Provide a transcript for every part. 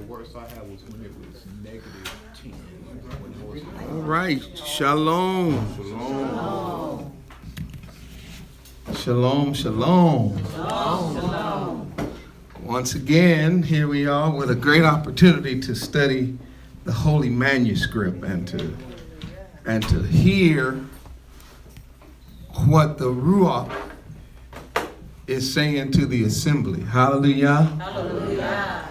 worst I had was when it was -10. All right. Shalom. Shalom. Shalom. Shalom. Once again, here we are with a great opportunity to study the Holy Manuscript and to hear what the Ruach is saying to the assembly. Hallelujah. Hallelujah.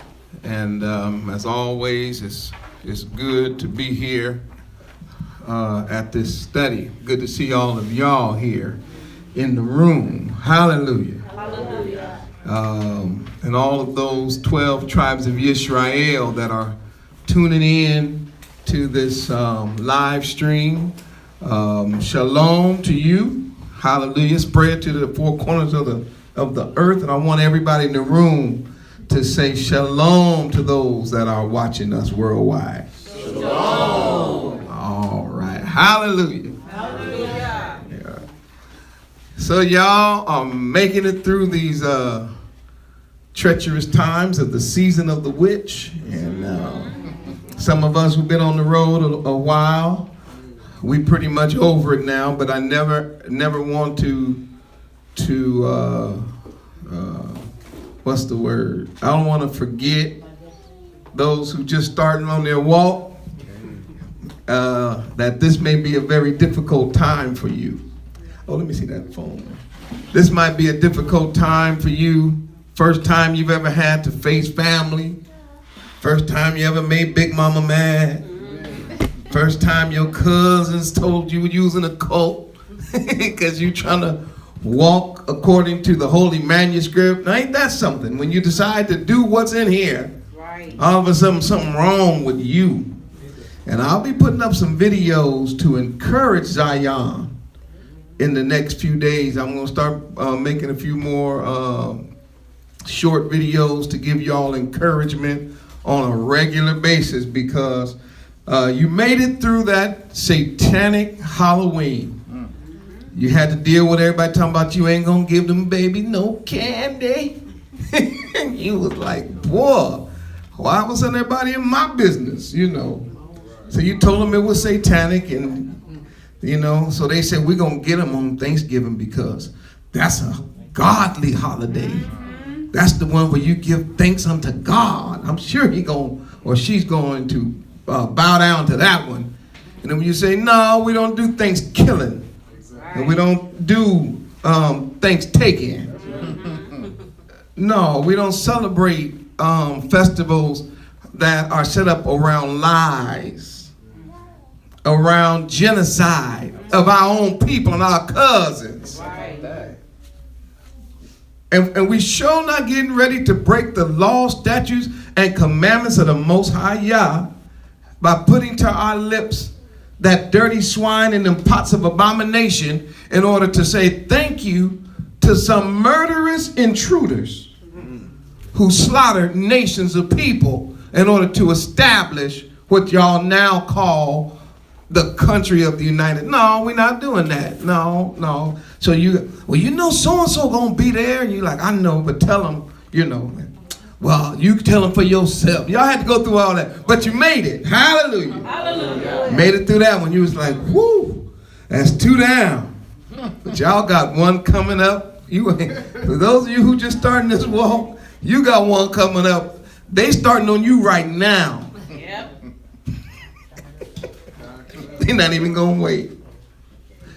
And as always, it's good to be here at this study. Good to see all of y'all here in the room. Hallelujah. Hallelujah. And all of those 12 tribes of Israel that are tuning in to this live stream. Shalom to you. Hallelujah. Spread to the four corners of the earth. And I want everybody in the room to say shalom to those that are watching us worldwide. Shalom. All right. Hallelujah. Hallelujah. Yeah. So y'all are making it through these treacherous times of the season of the witch. And some of us who've been on the road a while, we pretty much over it now, but I never want to what's the word? I don't want to forget those who just starting on their walk, that this may be a very difficult time for you. Oh, let me see that phone. This might be a difficult time for you. First time you've ever had to face family. First time you ever made Big Mama mad. First time your cousins told you you was in a cult because you trying to walk according to the Holy Manuscript. Now, ain't that something? When you decide to do what's in here, right, all of a sudden something wrong with you. And I'll be putting up some videos to encourage Zion in the next few days. I'm going to start making a few more short videos to give y'all encouragement on a regular basis, because you made it through that satanic Halloween. You had to deal with everybody talking about you ain't gonna give them baby no candy. And you was like, boy, why was everybody in my business, you know? So you told them it was satanic, and you know, so they said we're gonna get them on Thanksgiving because that's a godly holiday. That's the one where you give thanks unto God. I'm sure he going or she's going to bow down to that one. And then when you say, no, we don't do Thanksgiving. And we don't do Thanksgiving. No, we don't celebrate festivals that are set up around lies, around genocide of our own people and our cousins. And we sure not getting ready to break the law, statutes, and commandments of the Most High Yah by putting to our lips that dirty swine in them pots of abomination in order to say thank you to some murderous intruders who slaughtered nations of people in order to establish what y'all now call the country of the United. No, we're not doing that. No. So you know so-and-so gonna be there, and you're like, I know, but tell them, you know. Well, you tell them for yourself. Y'all had to go through all that, but you made it. Hallelujah. Hallelujah. Made it through that one. You was like, whoo, that's 2 down. But y'all got one coming up. For those of you who just starting this walk, you got one coming up. They starting on you right now. Yep. They're not even gonna wait.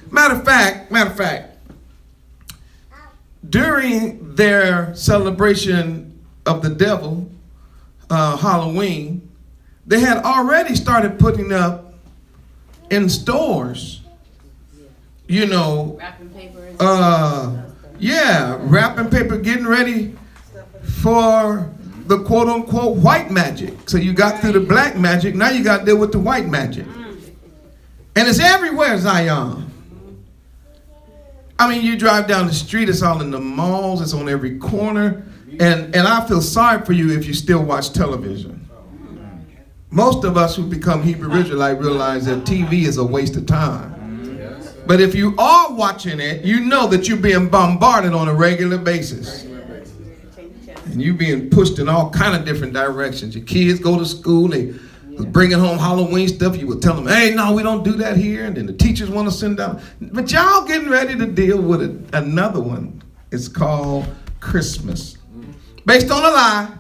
Matter of fact, during their celebration of the devil, Halloween, they had already started putting up in stores, you know, wrapping paper, wrapping paper, getting ready for the quote unquote white magic. So you got through the black magic, now you got to deal with the white magic. And it's everywhere, Zion. I mean, you drive down the street, it's all in the malls, it's on every corner. And I feel sorry for you if you still watch television. Most of us who become Hebrew Israelite realize that TV is a waste of time. But if you are watching it, you know that you're being bombarded on a regular basis. And you being pushed in all kind of different directions. Your kids go to school, they was bringing home Halloween stuff. You would tell them, hey, no, we don't do that here. And then the teachers want to send down. But y'all getting ready to deal with another one. It's called Christmas. Based on a lie.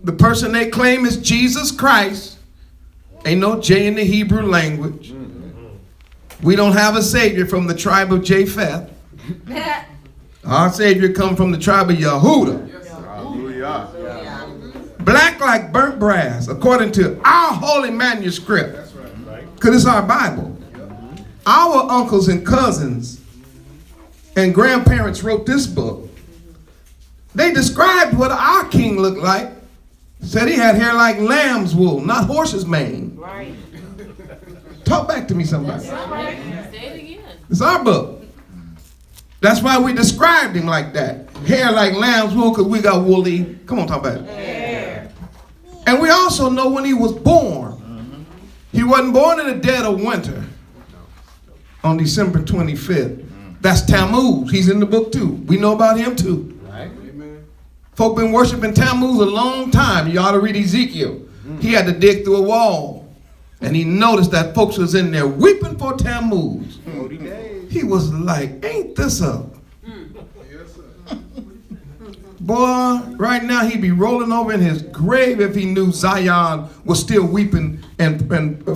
The person they claim is Jesus Christ. Ain't no J in the Hebrew language. We don't have a Savior from the tribe of Japheth. Our Savior come from the tribe of Yehuda. Black like burnt brass, according to our holy manuscript. Because it's our Bible. Our uncles and cousins and grandparents wrote this book. They described what our king looked like. Said he had hair like lamb's wool, not horse's mane. Right. Talk back to me, somebody. That's right. Say it again. It's our book. That's why we described him like that. Hair like lamb's wool, because we got woolly. Come on, talk about it. Hair. And we also know when he was born. He wasn't born in the dead of winter on December 25th. That's Tammuz. He's in the book too. We know about him too. Right. Folk been worshiping Tammuz a long time. You ought to read Ezekiel. He had to dig through a wall. And he noticed that folks was in there weeping for Tammuz. He was like, ain't this a... Boy, right now he'd be rolling over in his grave if he knew Zion was still weeping and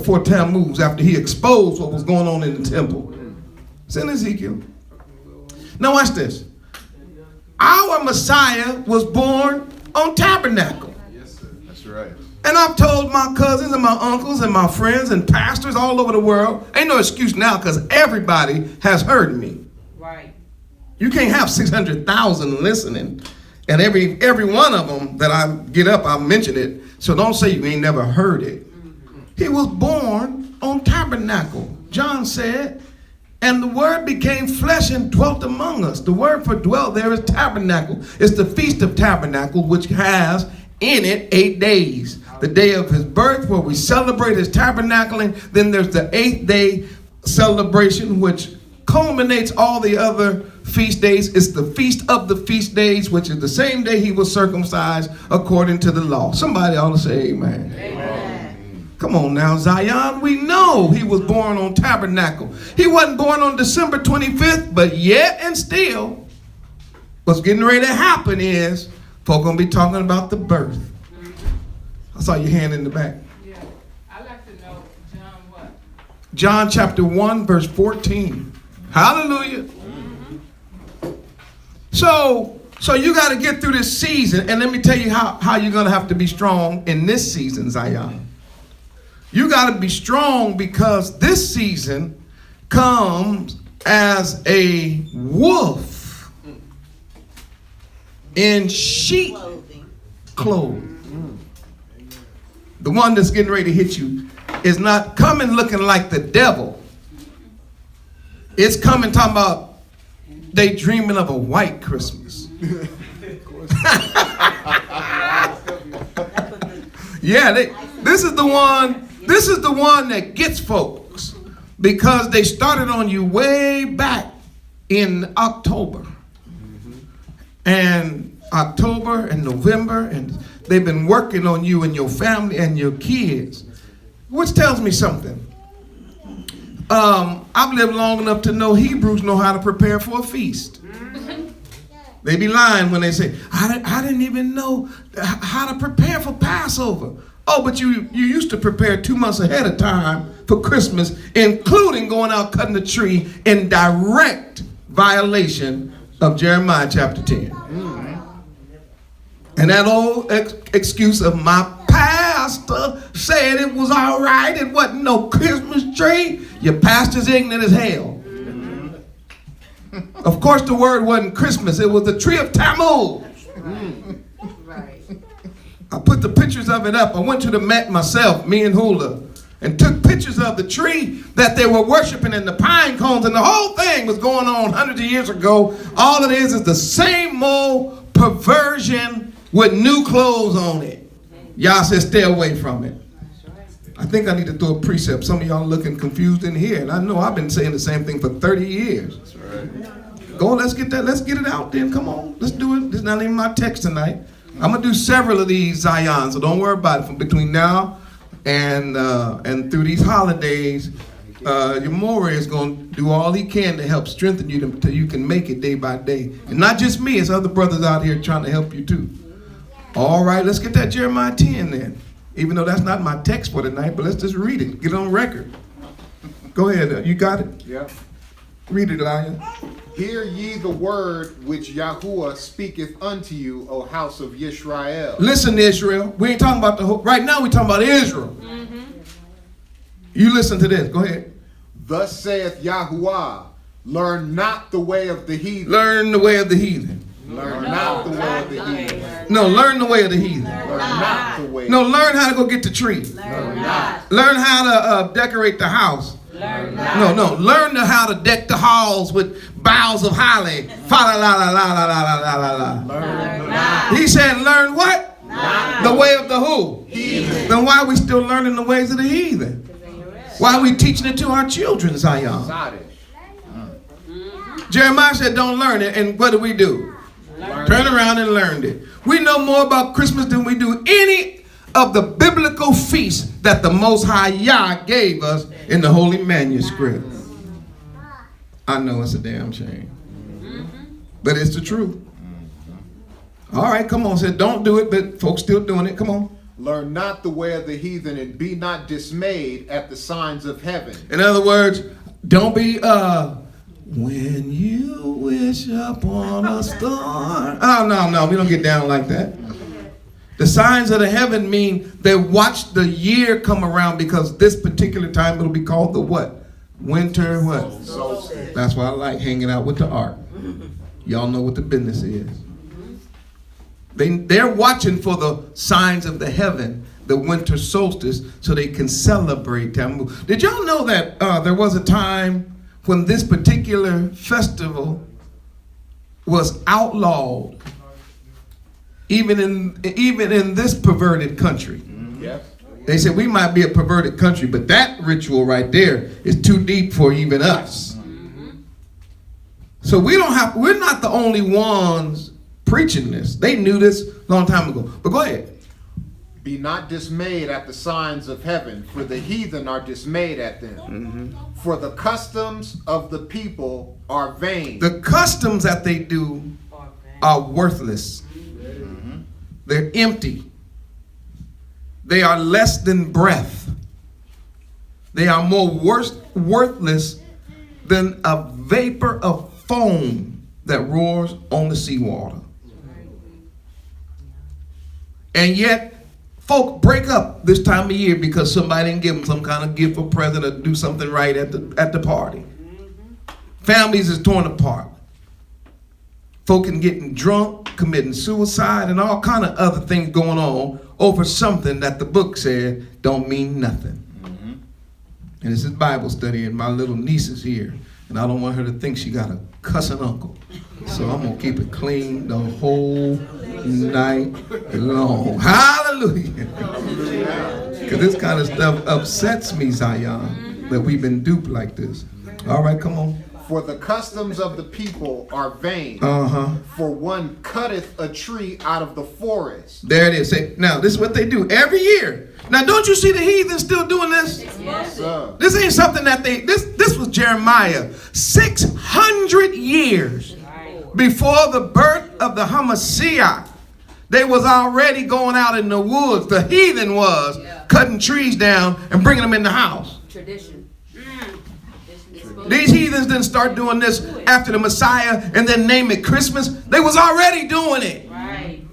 for Tammuz after he exposed what was going on in the temple. It's in Ezekiel. Now watch this. Our Messiah was born on Tabernacle. Yes, sir. That's right. And I've told my cousins and my uncles and my friends and pastors all over the world, ain't no excuse now because everybody has heard me. Right. You can't have 600,000 listening. And every one of them that I get up, I mention it. So don't say you ain't never heard it. He was born on Tabernacle. John said, and the word became flesh and dwelt among us. The word for dwell there is tabernacle. It's the Feast of Tabernacle, which has in it 8 days. The day of his birth, where we celebrate his tabernacling. Then there's the 8th day celebration, which culminates all the other feast days. It's the feast of the feast days, which is the same day he was circumcised according to the law. Somebody ought to say amen. Amen. Come on now, Zion. We know he was born on Tabernacle. He wasn't born on December 25th, but yet and still, what's getting ready to happen is folk gonna be talking about the birth. I saw your hand in the back. Yeah, I'd like to know John what? John chapter 1, verse 14. Hallelujah. So you got to get through this season, and let me tell you how you're going to have to be strong in this season, Zion. You got to be strong because this season comes as a wolf in sheep clothing. The one that's getting ready to hit you is not coming looking like the devil. It's coming talking about they dreaming of a white Christmas. Yeah, this is the one that gets folks because they started on you way back in October. And October and November, and they've been working on you and your family and your kids, which tells me something. I've lived long enough to know Hebrews know how to prepare for a feast. They be lying when they say, I didn't even know how to prepare for Passover. Oh, but you used to prepare 2 months ahead of time for Christmas, including going out cutting the tree in direct violation of Jeremiah chapter 10. And that old excuse of my pastor said it was all right, it wasn't no Christmas tree. Your pastor's ignorant as hell. Of course the word wasn't Christmas, it was the tree of Tammuz. Right. I put the pictures of it up. I went to the Met myself, me and Hula, and took pictures of the tree that they were worshiping and the pine cones, and the whole thing was going on hundreds of years ago. All it is the same old perversion with new clothes on it. Y'all said stay away from it. I think I need to throw a precept. Some of y'all looking confused in here, and I know I've been saying the same thing for 30 years. That's right. Go, let's get it out then. Come on, let's do it. This is not even my text tonight. I'm gonna do several of these Zion, so don't worry about it. From between now and through these holidays, your Moreh is gonna do all he can to help strengthen you till you can make it day by day. And not just me, it's other brothers out here trying to help you too. All right, let's get that Jeremiah 10 then. Even though that's not my text for tonight, but let's just read it. Get it on record. Go ahead. You got it? Yeah. Read it, Elijah. Hear ye the word which Yahuwah speaketh unto you, O house of Yisrael. Listen, Israel. We ain't talking about the whole. Right now, we're talking about Israel. Mm-hmm. You listen to this. Go ahead. Thus saith Yahuwah, learn not the way of the heathen. Learn the way of the heathen. Learn not the way of the heathen. No, learn the way of the heathen. Learn not the way. No, learn how to go get the tree. Learn not. Learn how to decorate the house. Learn not. No, learn how to deck the halls with boughs of holly. Fa la la la la la la la la la. Learn not. He said, learn what? Not. The way of the who? Heathen. Then why are we still learning the ways of the heathen? Why are we teaching it to our children, Zion? Jeremiah said, don't learn it. And what do? Turn around and learn it. We know more about Christmas than we do any of the biblical feasts that the Most High Yah gave us in the Holy Manuscript. I know it's a damn shame. But it's the truth. All right, come on. Said don't do it, but folks still doing it. Come on. Learn not the way of the heathen, and be not dismayed at the signs of heaven. In other words, don't be when you wish upon a star. Oh, no, we don't get down like that. The signs of the heaven mean they watch the year come around, because this particular time it'll be called the what? Winter what? Solstice. That's why I like hanging out with the ark. Y'all know what the business is. They're watching for the signs of the heaven, the winter solstice, so they can celebrate Tammuz. Did y'all know that there was a time when this particular festival was outlawed, even in this perverted country? Yes. They said we might be a perverted country, but that ritual right there is too deep for even us. So we're not the only ones preaching this. They knew this a long time ago. But go ahead. Be not dismayed at the signs of heaven, for the heathen are dismayed at them. Mm-hmm. For the customs of the people are vain. The customs that they do are worthless. Mm-hmm. They're empty. They are less than breath. They are more worthless than a vapor of foam that roars on the seawater. And yet, folk break up this time of year because somebody didn't give them some kind of gift or present or do something right at the party. Families is torn apart. Folk can getting drunk, committing suicide, and all kind of other things going on over something that the book said don't mean nothing. Mm-hmm. And this is Bible study, and my little niece is here, and I don't want her to think she got a cussing uncle. So I'm going to keep it clean the whole night long. Hallelujah. Because this kind of stuff upsets me, Zion, that we've been duped like this. All right, come on. For the customs of the people are vain. For one cutteth a tree out of the forest. There it is. Now, this is what they do every year. Now, don't you see the heathen still doing this? Yes, sir. This ain't something that this was Jeremiah 600 years before the birth of the Hamashiach. They was already going out in the woods. The heathen was cutting trees down and bringing them in the house. Tradition. These heathens didn't start doing this after the Messiah and then name it Christmas. They was already doing it. Right.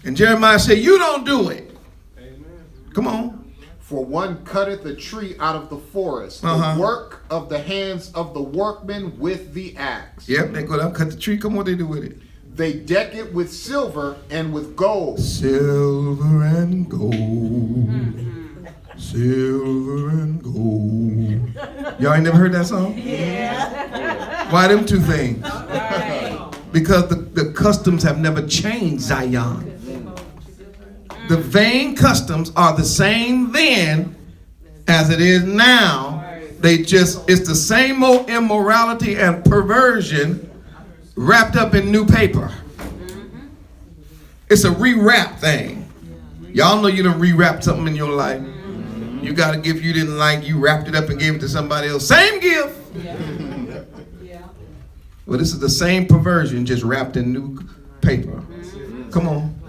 And Jeremiah said, you don't do it. Amen. Come on. For one cutteth a tree out of the forest, the work of the hands of the workmen with the axe. Yep, they go down, cut the tree. Come on, what they do with it? They deck it with silver and with gold. Silver and gold. Silver and gold. Y'all ain't never heard that song? Yeah. Why them two things? Right. Because the customs have never changed, Zion. The vain customs are the same then as it is now It's the same old immorality and perversion wrapped up in new paper. It's a rewrap thing. Y'all know you done rewrapped something in your life. You got a gift you didn't like, you wrapped it up and gave it to somebody else. Same gift. Well, this is the same perversion, just wrapped in new paper. Come on.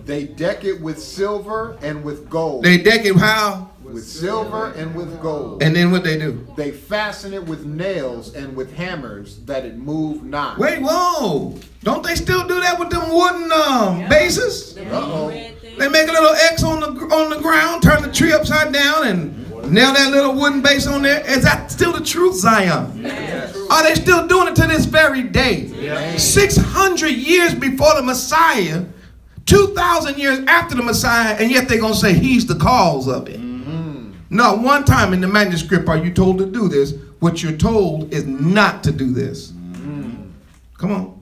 They deck it with silver and with gold. They deck it how? With silver and with gold. And then what they do? They fasten it with nails and with hammers that it move not. Wait, whoa. Don't they still do that with them wooden bases? Uh-oh. They make a little X on the ground, turn the tree upside down, and nail that little wooden base on there. Is that still the truth, Zion? Yes. Are they still doing it to this very day? Yes. 600 years before the Messiah, 2,000 years after the Messiah, and yet they're going to say he's the cause of it. Not one time in the manuscript are you told to do this. What you're told is not to do this. Come on.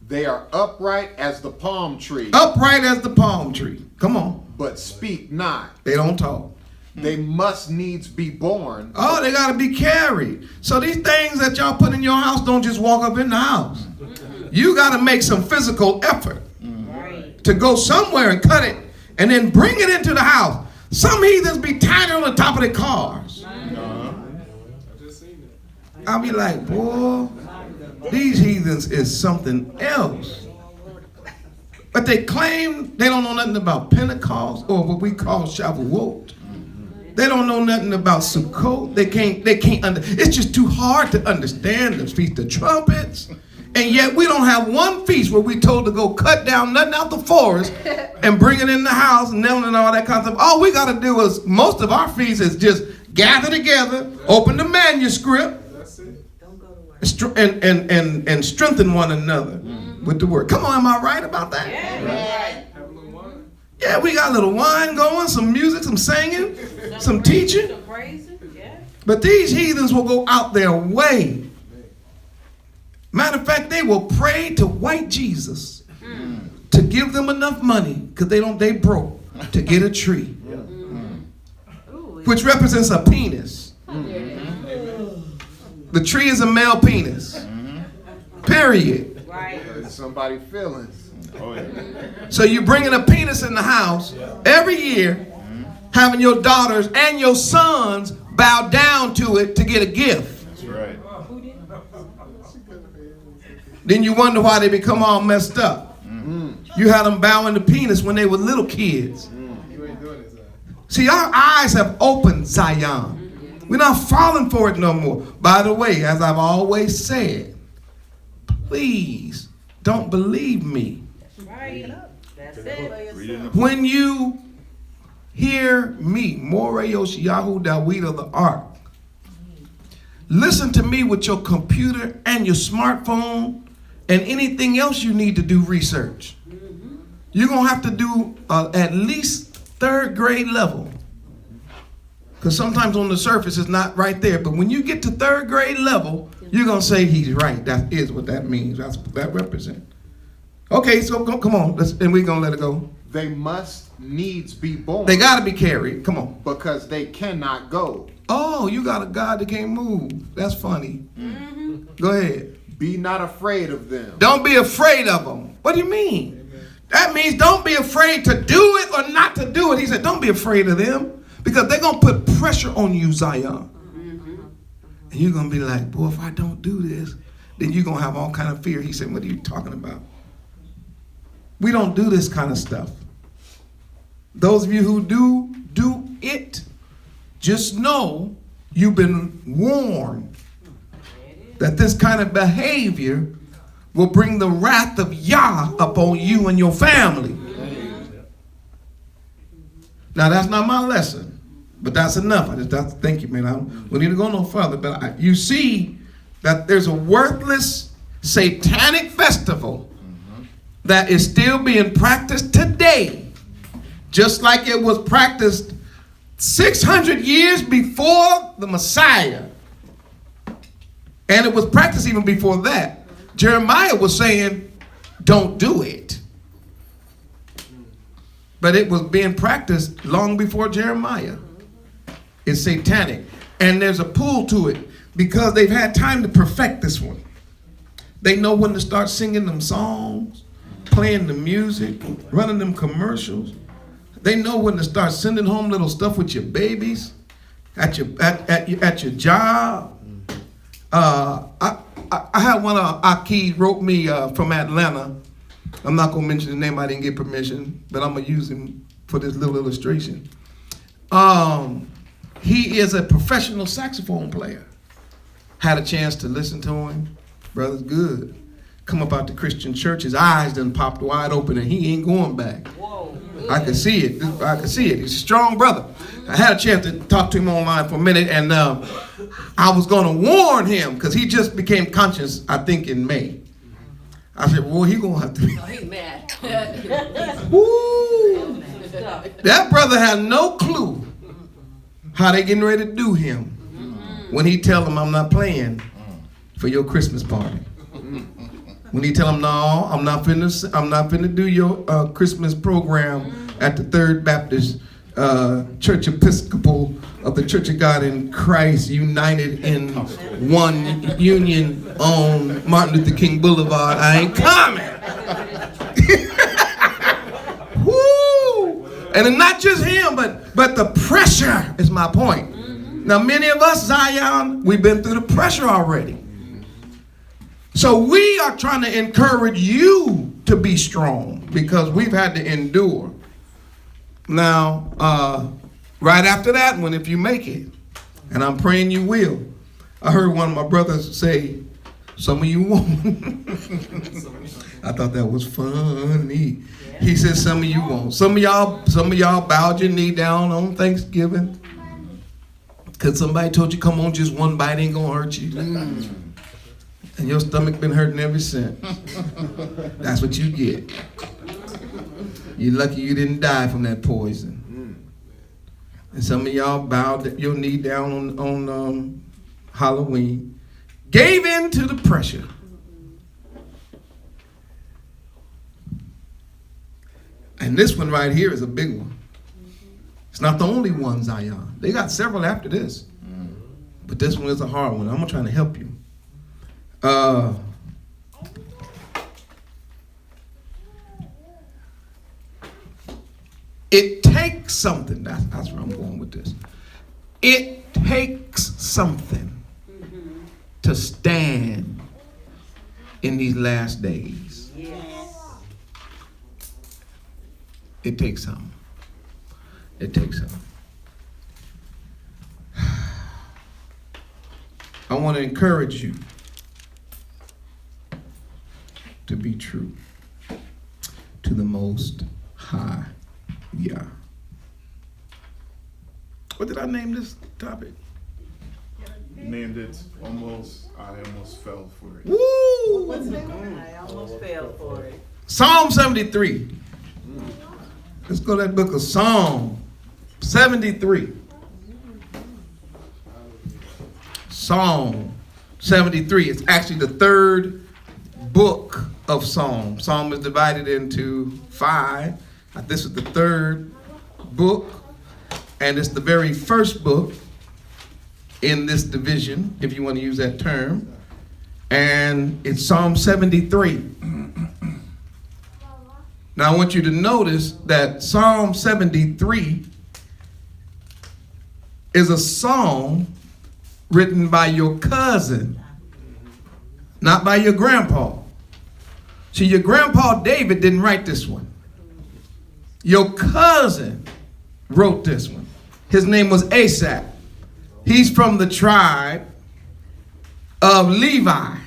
They are upright as the palm tree. Upright as the palm tree. Come on. But speak not. They don't talk. They must needs be born. Oh, they got to be carried. So these things that y'all put in your house don't just walk up in the house. You got to make some physical effort to go somewhere and cut it and then bring it into the house. Some heathens be tied on the top of their cars. I'll be like, boy, these heathens is something else. But they claim they don't know nothing about Pentecost or what we call Shavuot. They don't know nothing about Sukkot. They can't it's just too hard to understand the Feast of Trumpets. And yet we don't have one feast where we told to go cut down nothing out the forest and bring it in the house and all that kind of stuff. All we got to do is, most of our feasts is just gather together, open the manuscript, and strengthen one another with the word. Come on, am I right about that? Yeah, we got a little wine going, some music, some singing, some teaching. But these heathens will go out their way. Matter of fact, they will pray to white Jesus to give them enough money because they broke to get a tree, which represents a penis. The tree is a male penis. Period. Somebody feelings. So you're bringing a penis in the house every year, having your daughters and your sons bow down to it to get a gift. That's right. Then you wonder why they become all messed up. You had them bowing to penis when they were little kids. See, our eyes have opened, Zion. We're not falling for it no more. By the way, as I've always said, please don't believe me. That's it. When you hear me, Moreh, Yoshiyahu, Dauid of the Ark, listen to me with your computer and your smartphone and anything else you need to do research. You're going to have to do at least third grade level. Because sometimes on the surface it's not right there. But when you get to third grade level, you're going to say he's right. That is what that means. That's what that represents. Okay, so come on. And we're going to let it go. They must needs be born. They got to be carried. Come on. Because they cannot go. Oh, you got a God that can't move. That's funny. Go ahead. Be not afraid of them. Don't be afraid of them. What do you mean? That means don't be afraid to do it or not to do it. He said, don't be afraid of them because they're going to put pressure on you, Zion. And you're going to be like, boy, if I don't do this, then you're going to have all kind of fear. He said, what are you talking about? We don't do this kind of stuff. Those of you who do it, just know you've been warned that this kind of behavior will bring the wrath of Yah upon you and your family. Now, that's not my lesson, but that's enough. Thank you, man. We need to go no further. But you see that there's a worthless satanic festival that is still being practiced today, just like it was practiced 600 years before the Messiah. And it was practiced even before that. Jeremiah was saying, don't do it. But it was being practiced long before Jeremiah. It's satanic. And there's a pull to it because they've had time to perfect this one. They know when to start singing them songs, playing the music, running them commercials. They know when to start sending home little stuff with your babies at your job. I had one of Aki wrote me from Atlanta. I'm not gonna mention his name. I didn't get permission, but I'm gonna use him for this little illustration. He is a professional saxophone player. Had a chance to listen to him. Brother's good. Come up out the Christian church, his eyes done popped wide open and he ain't going back. Whoa. I can see it. He's a strong brother. I had a chance to talk to him online for a minute, and I was going to warn him because he just became conscious, I think, in May. I said, well, he going to have to be. Oh, he mad. Woo! That brother had no clue how they getting ready to do him when he tell them I'm not playing for your Christmas party. When he tell them, no, I'm not finna do your Christmas program at the Third Baptist Church Episcopal of the Church of God in Christ, united in one union on Martin Luther King Boulevard. I ain't coming. Woo! And it's not just him, but the pressure is my point. Now, many of us, Zion, we've been through the pressure already. So we are trying to encourage you to be strong because we've had to endure. Now, right after that one, if you make it, and I'm praying you will, I heard one of my brothers say, some of you won't. I thought that was funny. He said, some of you won't. Some of y'all bowed your knee down on Thanksgiving because somebody told you, come on, just one bite ain't gonna hurt you. And your stomach been hurting ever since. That's what you get. You're lucky you didn't die from that poison. And some of y'all bowed your knee down on Halloween, gave in to the pressure. And this one right here is a big one. It's not the only one, Zion. They got several after this. But this one is a hard one. I'm going to try to help you. It takes something. That's where I'm going with this. It takes something to stand in these last days. Yes. It takes something. It takes something. I want to encourage you to be true to the Most High Yah. What did I name this topic? Named it I almost fell for it. Woo! What's that? I almost fell for it. Psalm 73. Let's go to that book of Psalm 73. Psalm 73. It's actually the third book of Psalm. Psalm is divided into 5. This is the third book, and it's the very first book in this division, if you want to use that term. And it's Psalm 73. Now I want you to notice that Psalm 73 is a psalm written by your cousin, not by your grandpa. See, your grandpa David didn't write this one. Your cousin wrote this one. His name was Asaph. He's from the tribe of Levi.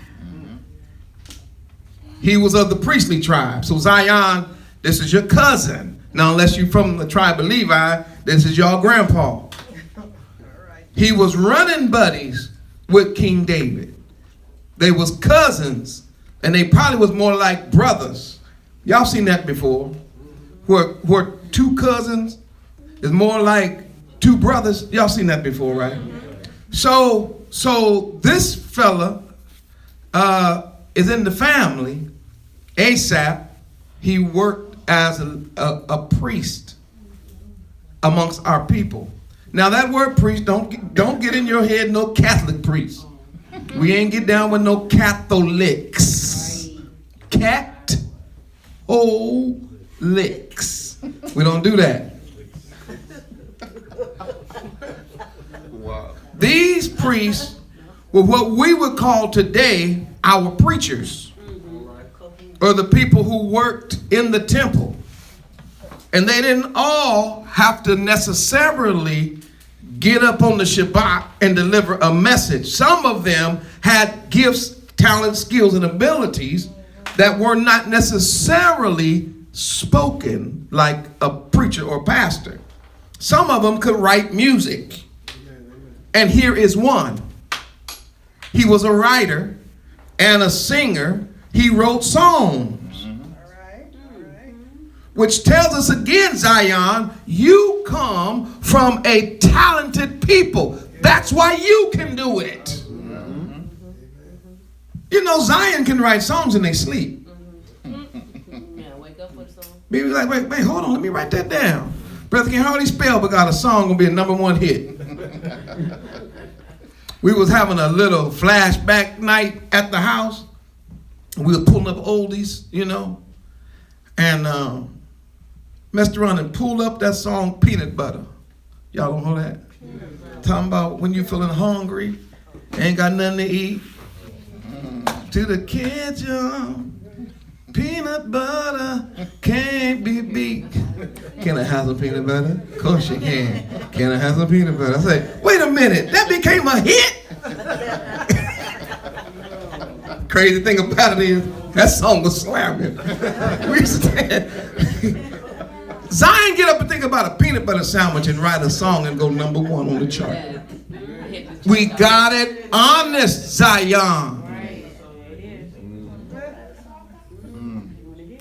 He was of the priestly tribe. So Zion, this is your cousin. Now, unless you're from the tribe of Levi, this is your grandpa. He was running buddies with King David. They was cousins, and they probably was more like brothers. Y'all seen that before? Where two cousins is more like two brothers. Y'all seen that before, right? So this fella is in the family. Asaph, he worked as a priest amongst our people. Now that word priest, don't get in your head no Catholic priest. We ain't get down with no Catholics. Catholics. We don't do that. Wow. These priests were what we would call today our preachers, or the people who worked in the temple. And they didn't all have to necessarily get up on the Shabbat and deliver a message. Some of them had gifts, talents, skills, and abilities that were not necessarily spoken like a preacher or pastor. Some of them could write music. And here is one. He was a writer and a singer. He wrote songs. Which tells us again, Zion, you come from a talented people. That's why you can do it. You know, Zion can write songs in their sleep. Wake up with a song. Baby's like, wait, hold on, let me write that down. Brother can hardly spell, but got a song gonna be a #1 hit. We was having a little flashback night at the house. We were pulling up oldies, you know, and messed around and pulled up that song Peanut Butter. Y'all don't know that? Talking about when you feeling hungry, ain't got nothing to eat. To the kitchen, peanut butter can't be beat. Can I have some peanut butter? Of course you can. Can I have some peanut butter? I say, wait a minute, that became a hit? Crazy thing about it is, that song was slamming. We stand. Zion get up and think about a peanut butter sandwich and write a song and go #1 on the chart. We got it honest, Zion.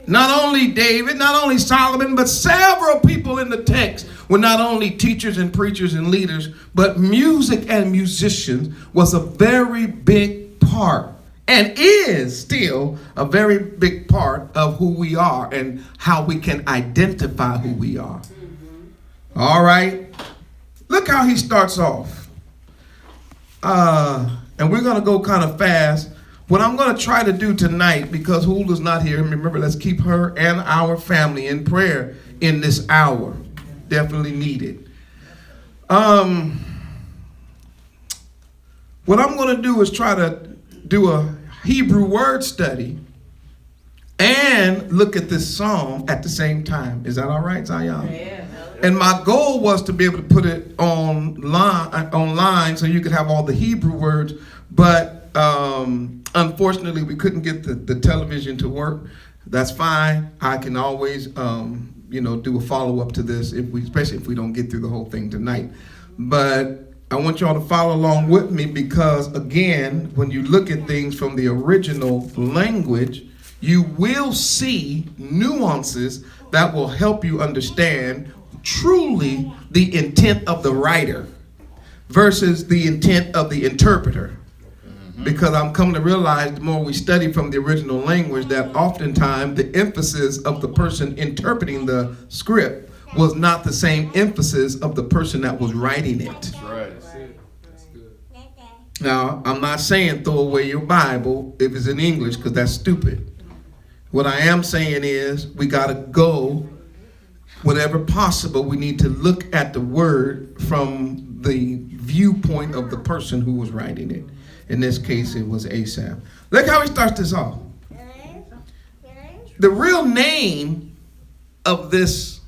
Not only David, not only Solomon, but several people in the text were not only teachers and preachers and leaders, but music and musicians was a very big part, and is still a very big part of who we are and how we can identify who we are. All right. Look how he starts off. And we're going to go kind of fast. What I'm going to try to do tonight, because Hulda's not here, remember, let's keep her and our family in prayer in this hour. Definitely needed. What I'm going to do is try to do a Hebrew word study and look at this psalm at the same time. Is that all right, Zion? Yeah. And my goal was to be able to put it online so you could have all the Hebrew words, but unfortunately we couldn't get the television to work. That's fine. I can always do a follow-up to this, especially if we don't get through the whole thing tonight. But I want y'all to follow along with me, because again, when you look at things from the original language, you will see nuances that will help you understand truly the intent of the writer versus the intent of the interpreter. Because I'm coming to realize the more we study from the original language that oftentimes the emphasis of the person interpreting the script was not the same emphasis of the person that was writing it. That's right. Now, I'm not saying throw away your Bible if it's in English, because that's stupid. What I am saying is we got to go, whatever possible, we need to look at the word from the viewpoint of the person who was writing it. In this case, it was Asaph. Look how he starts this off. The real name of this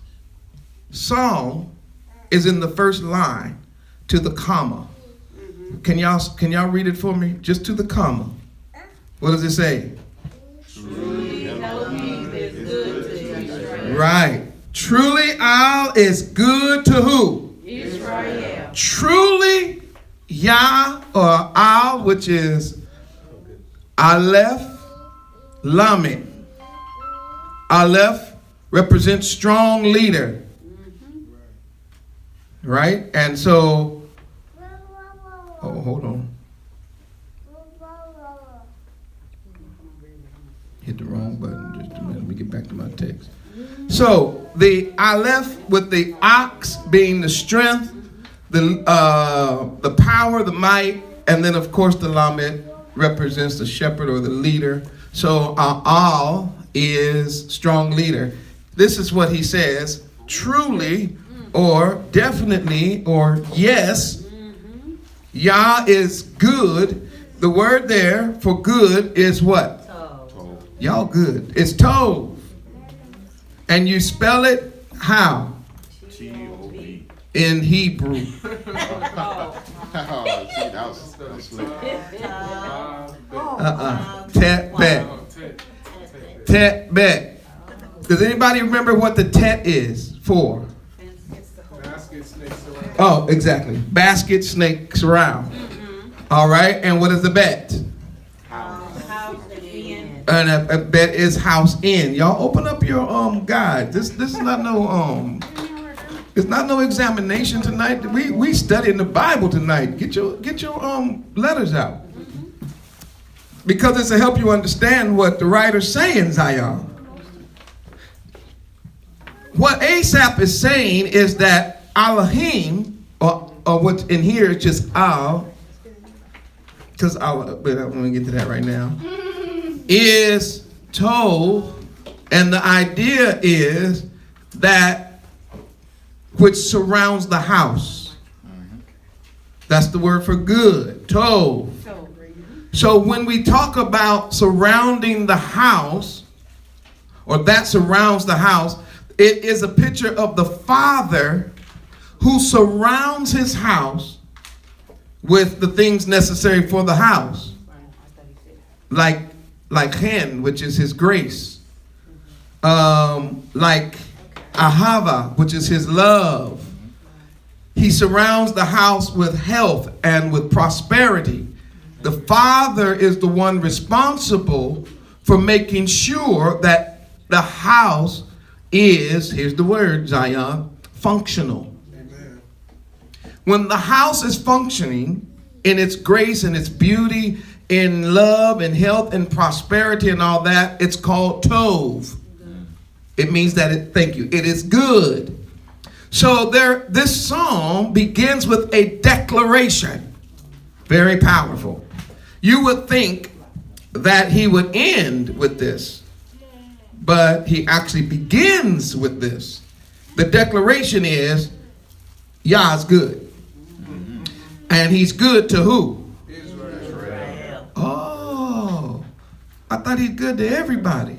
song is in the first line, to the comma. Can y'all read it for me? Just to the comma. What does it say? Right. Truly Al is good to who? Israel. Truly Yah or Al, which is Aleph Lamed. Aleph represents strong leader. Right? And so, oh, hold on. Hit the wrong button. Just a minute. Let me get back to my text. So, the Aleph with the ox being the strength, the power, the might, and then of course the lamed represents the shepherd or the leader. So al is strong leader. This is what he says: truly, or definitely, or yes, Yah is good. The word there for good is what? Y'all good. It's tov. And you spell it how? T-O-V. In Hebrew. See, that was slick. Tet bet. Tet bet. Does anybody remember what the tet is for? Oh, exactly. Basket, snakes around. All right. And what is the bet? And a bet is house in. Y'all open up your guide. This is not no it's not no examination tonight. We studying the Bible tonight. Get your letters out. Because it's to help you understand what the writer's saying, Zion. What Asaph is saying is that Elohim, or what's in here is just Al, because but I'm going to get to that right now, is Tov, and the idea is that which surrounds the house. That's the word for good, Tov. So when we talk about surrounding the house, or that surrounds the house, it is a picture of the Father who surrounds his house with the things necessary for the house. Like Hen, which is his grace. Like Ahava, which is his love. He surrounds the house with health and with prosperity. The Father is the one responsible for making sure that the house is, here's the word, Zion, functional. Amen. When the house is functioning in its grace and its beauty, in love and health and prosperity and all that, it's called Tov. It means that it is good. So this psalm begins with a declaration. Very powerful. You would think that he would end with this, but he actually begins with this. The declaration is, Yah's good. And he's good to who? Israel. Oh, I thought he's good to everybody.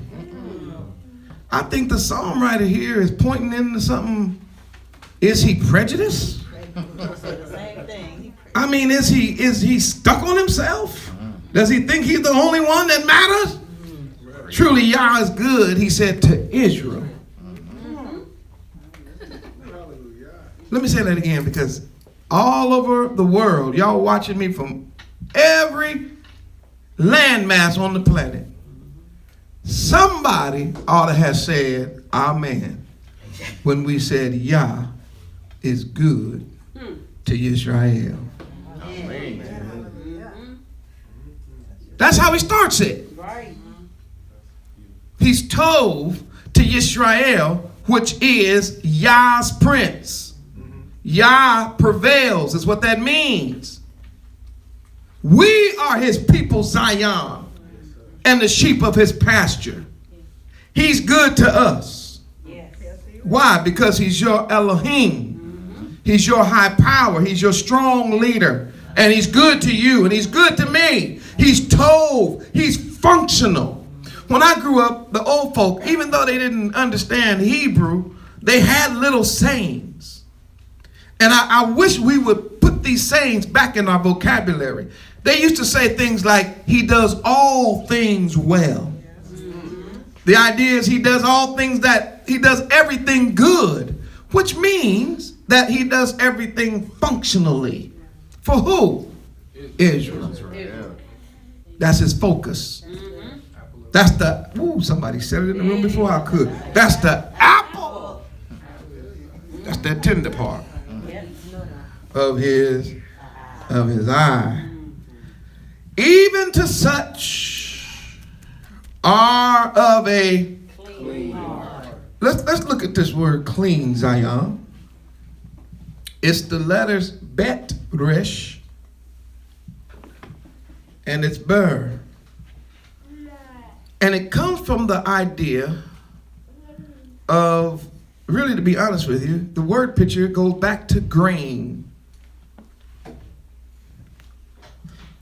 I think the psalm writer here is pointing into something. Is he prejudiced? I mean, is he stuck on himself? Does he think he's the only one that matters? Truly, Yah is good, he said to Israel. Let me say that again, because all over the world, y'all watching me from every landmass on the planet. Somebody ought to have said amen when we said Yah is good to Israel. That's how he starts it. He's Tov to Yisrael, which is Yah's prince. Yah prevails is what that means. We are his people, Zion, and the sheep of his pasture. He's good to us. Why? Because he's your Elohim. He's your high power. He's your strong leader. And he's good to you, and he's good to me. He's Tov. He's functional. When I grew up, the old folk, even though they didn't understand Hebrew, they had little sayings. And I wish we would put these sayings back in our vocabulary. They used to say things like, he does all things well. The idea is he does all things he does everything good, which means that he does everything functionally. For who? Israel. That's his focus. That's somebody said it in the room before I could. That's the apple. That's that tender part of his eye. Even to such are of a clean heart. Let's look at this word clean, Zion. It's the letters Bet, Resh, and it's Ber. And it comes from the idea of, really, to be honest with you, the word picture goes back to grain.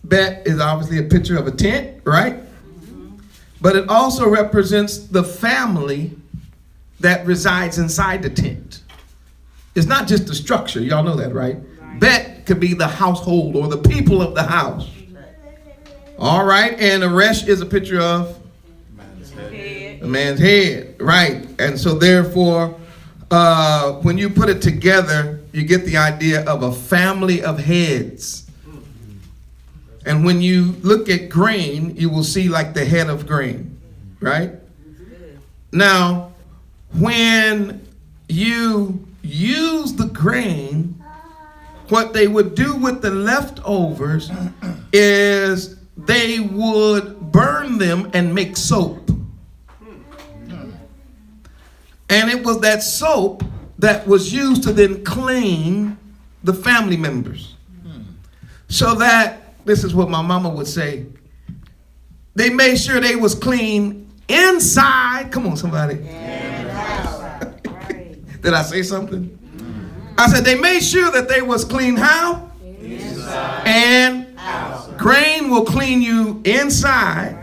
Bet is obviously a picture of a tent, right? But it also represents the family that resides inside the tent. It's not just the structure, y'all know that, right? Bet could be the household or the people of the house. All right, and a resh is a picture of a man's head, right? And so therefore, when you put it together, you get the idea of a family of heads. And when you look at grain, you will see like the head of grain, right? Now, when you use the grain, what they would do with the leftovers is they would burn them and make soap. And it was that soap that was used to then clean the family members. So that, this is what my mama would say, they made sure they was clean inside. Come on, somebody. Did I say something? I said they made sure that they was clean how? Inside and outside. Grain will clean you inside.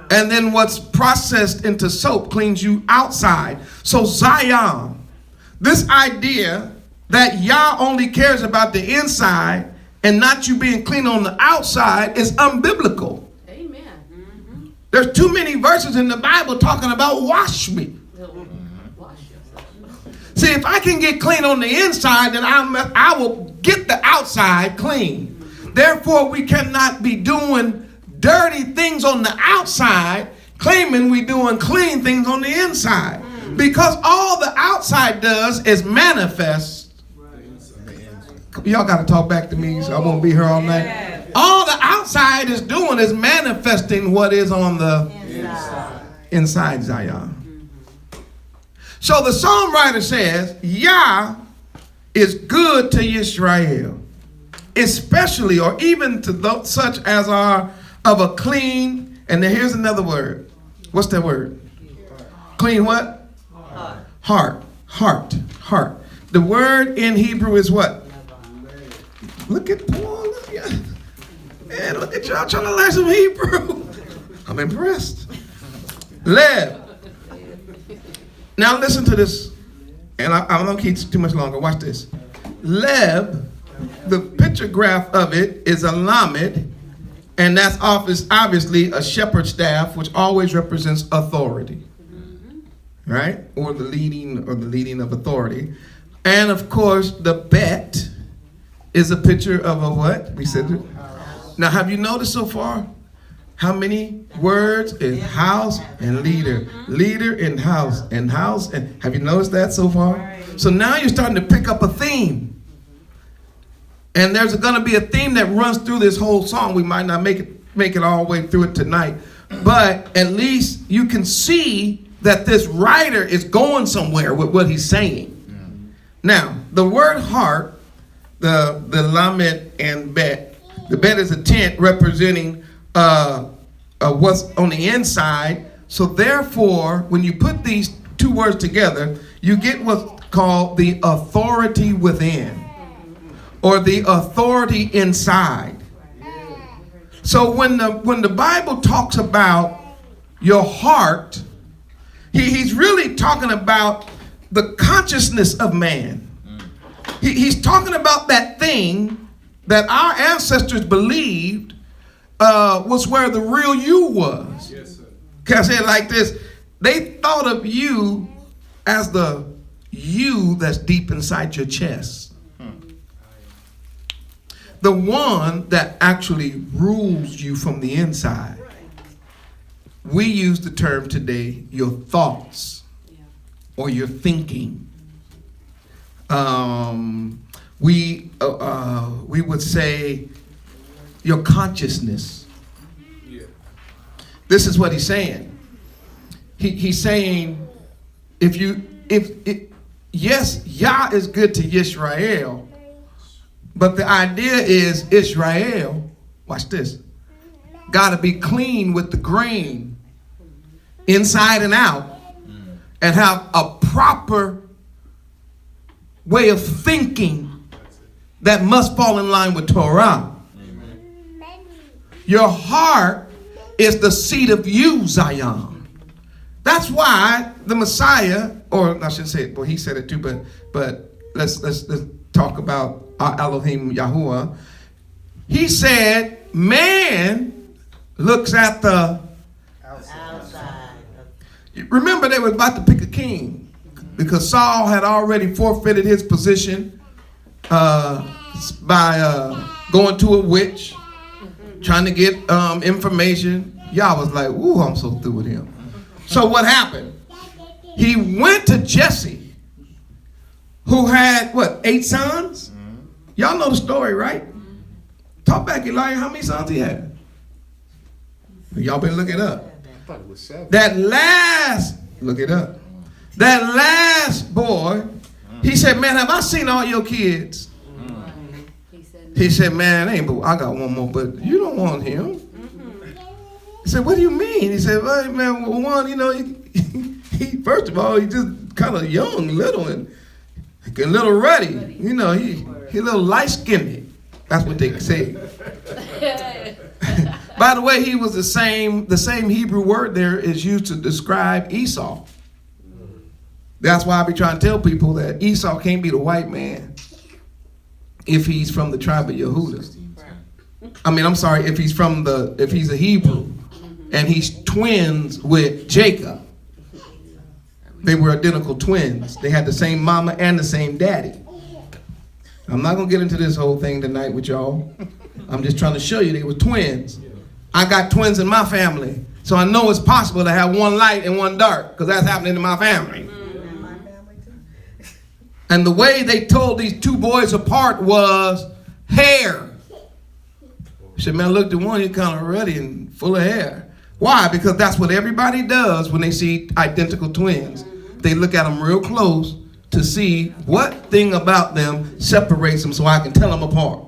And then what's processed into soap cleans you outside. So Zion, this idea that Yah only cares about the inside and not you being clean on the outside is unbiblical. Amen. Mm-hmm. There's too many verses in the Bible talking about wash me. Wash yourself. See, if I can get clean on the inside, then I will get the outside clean. Therefore, we cannot be doing dirty things on the outside, claiming we doing clean things on the inside. Because all the outside does is manifest. Y'all got to talk back to me, so I won't be here all night. All the outside is doing is manifesting what is on the inside Zion. So the psalm writer says, Yah is good to Yisrael, especially or even to those such as are of a clean, and then here's another word. What's that word? Clean what? Heart. Heart. The word in Hebrew is what? Look at Paul. Man, look at y'all trying to learn some Hebrew. I'm impressed. Lev. Now listen to this. And I'm not going to keep too much longer. Watch this. Lev, the picture graph of it is a lamed. And that's obviously a shepherd's staff, which always represents authority. Right? Or the leading of authority. And of course, the bet is a picture of a what? We said it. Now, have you noticed so far how many words is house and leader? Leader and house and house. And have you noticed that so far? So now you're starting to pick up a theme. And there's going to be a theme that runs through this whole song. We might not make it all the way through it tonight. But at least you can see that this writer is going somewhere with what he's saying. Now, the word heart, the lamed and bet. The bet is a tent representing what's on the inside. So therefore, when you put these two words together, you get what's called the authority within, or the authority inside. So when the Bible talks about your heart, he's really talking about the consciousness of man. He's talking about that thing that our ancestors believed was where the real you was. Yes, sir. Can I say it like this? They thought of you as the you that's deep inside your chest. The one that actually rules you from the inside. We use the term today, your thoughts or your thinking. We would say your consciousness. This is what he's saying. He's saying, if yes, Yah is good to Yisrael, But the idea is Israel, watch this, got to be clean with the grain, inside and out, and have a proper way of thinking that must fall in line with Torah. Your heart is the seat of you, Zion. That's why the Messiah, or I shouldn't say it, well, he said it too, but let's talk about our Elohim Yahuwah. He said, man looks at the Outside. Remember, they were about to pick a king because Saul had already forfeited his position by going to a witch, trying to get information. Y'all was like, ooh, I'm so through with him. So what happened? He went to Jesse, who had, 8 sons? Y'all know the story, right? Talk back, Elijah, how many sons he had? Y'all better look it up. I thought it was 7. That last, look it up. That last boy, he said, man, have I seen all your kids? He said, man, I got one more, but you don't want him. He said, what do you mean? He said, well, man, one, he first of all, he just kind of young, little, and a little ruddy. He a little light-skinned. That's what they say. By the way, he was the same Hebrew word there is used to describe Esau. That's why I be trying to tell people that Esau can't be the white man if he's from the tribe of Yehuda. If he's a Hebrew and he's twins with Jacob. They were identical twins. They had the same mama and the same daddy. I'm not going to get into this whole thing tonight with y'all. I'm just trying to show you they were twins. I got twins in my family, so I know it's possible to have one light and one dark, because that's happening in my family. And the way they told these two boys apart was hair. He said, man, look, the one, he's kind of ruddy and full of hair. Why? Because that's what everybody does when they see identical twins. They look at them real close to see what thing about them separates them so I can tell them apart.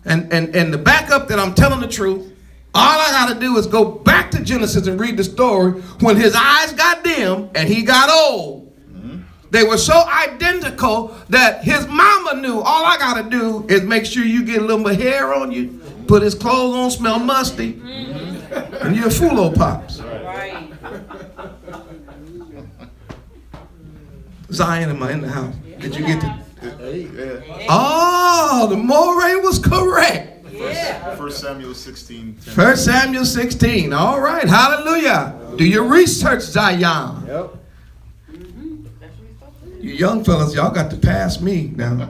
And the backup that I'm telling the truth, all I got to do is go back to Genesis and read the story when his eyes got dim and he got old. They were so identical that his mama knew all I got to do is make sure you get a little bit of hair on you, put his clothes on, smell musty, and you're a fool, pops. Right. Zion, am I in the house? Did you get to? Yeah. Oh, the Moreh was correct. Yeah. 1 Samuel 16. 1 Samuel 16. All right. Hallelujah. Do your research, Zion. Yep. You young fellas, y'all got to pass me now.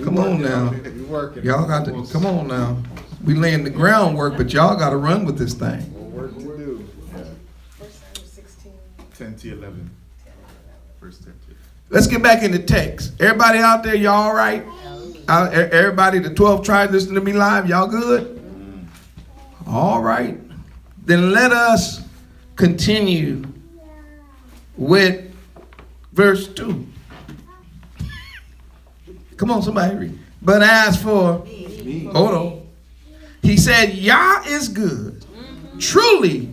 Come on now. We working. Y'all got to, come on now. We laying the groundwork, but y'all got to run with this thing. More work to do. 10 to 11. Verse 10 to 11. Let's get back in the text. Everybody out there, y'all all right? Everybody, the 12 tribes listening to me live, y'all good? All right. Then let us continue with verse 2. Come on, somebody read. But as for, hold on. He said, Yah is good. Truly,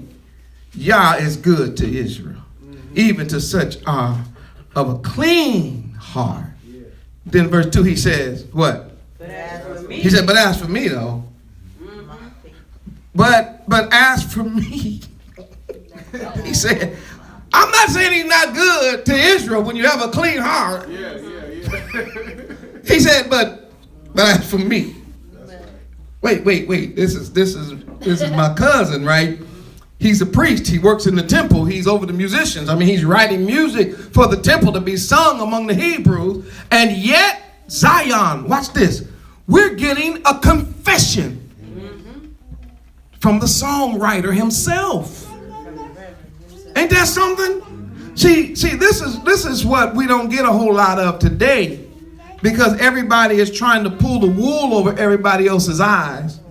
Yah is good to Israel, even to such of a clean heart. Then verse 2, he says, what? But as for me, He said, but as for me, though. But as for me, he said, I'm not saying he's not good to Israel when you have a clean heart. He said, but as for me. Wait. This is my cousin, right? He's a priest. He works in the temple. He's over the musicians. He's writing music for the temple to be sung among the Hebrews. And yet, Zion, watch this. We're getting a confession from the songwriter himself. Ain't that something? See, this is what we don't get a whole lot of today, because everybody is trying to pull the wool over everybody else's eyes.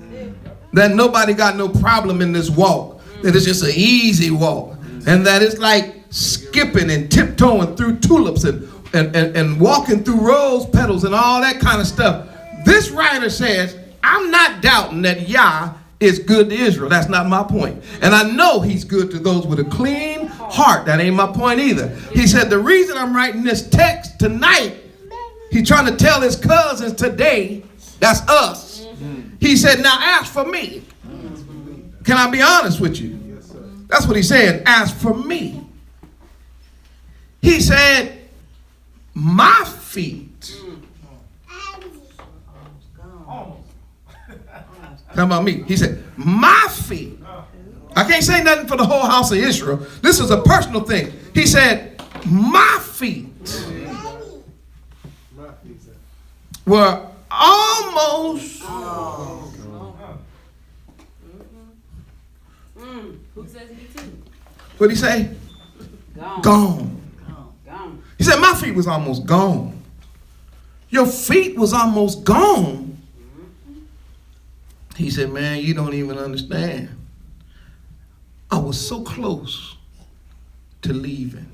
That nobody got no problem in this walk. That it's just an easy walk. And that it's like skipping and tiptoeing through tulips and walking through rose petals and all that kind of stuff. This writer says, I'm not doubting that Yah is good to Israel. That's not my point. And I know he's good to those with a clean heart. That ain't my point either. He said, the reason I'm writing this text tonight, he's trying to tell his cousins today, that's us. He said, now ask for me. Can I be honest with you? That's what he said. Ask for me. He said, my feet. How about me? He said, my feet. I can't say nothing for the whole house of Israel. This is a personal thing. He said, my feet were almost Who says me too? what did he say? Gone. He said, my feet was almost gone. Your feet was almost gone. He said, man, you don't even understand. I was so close to leaving.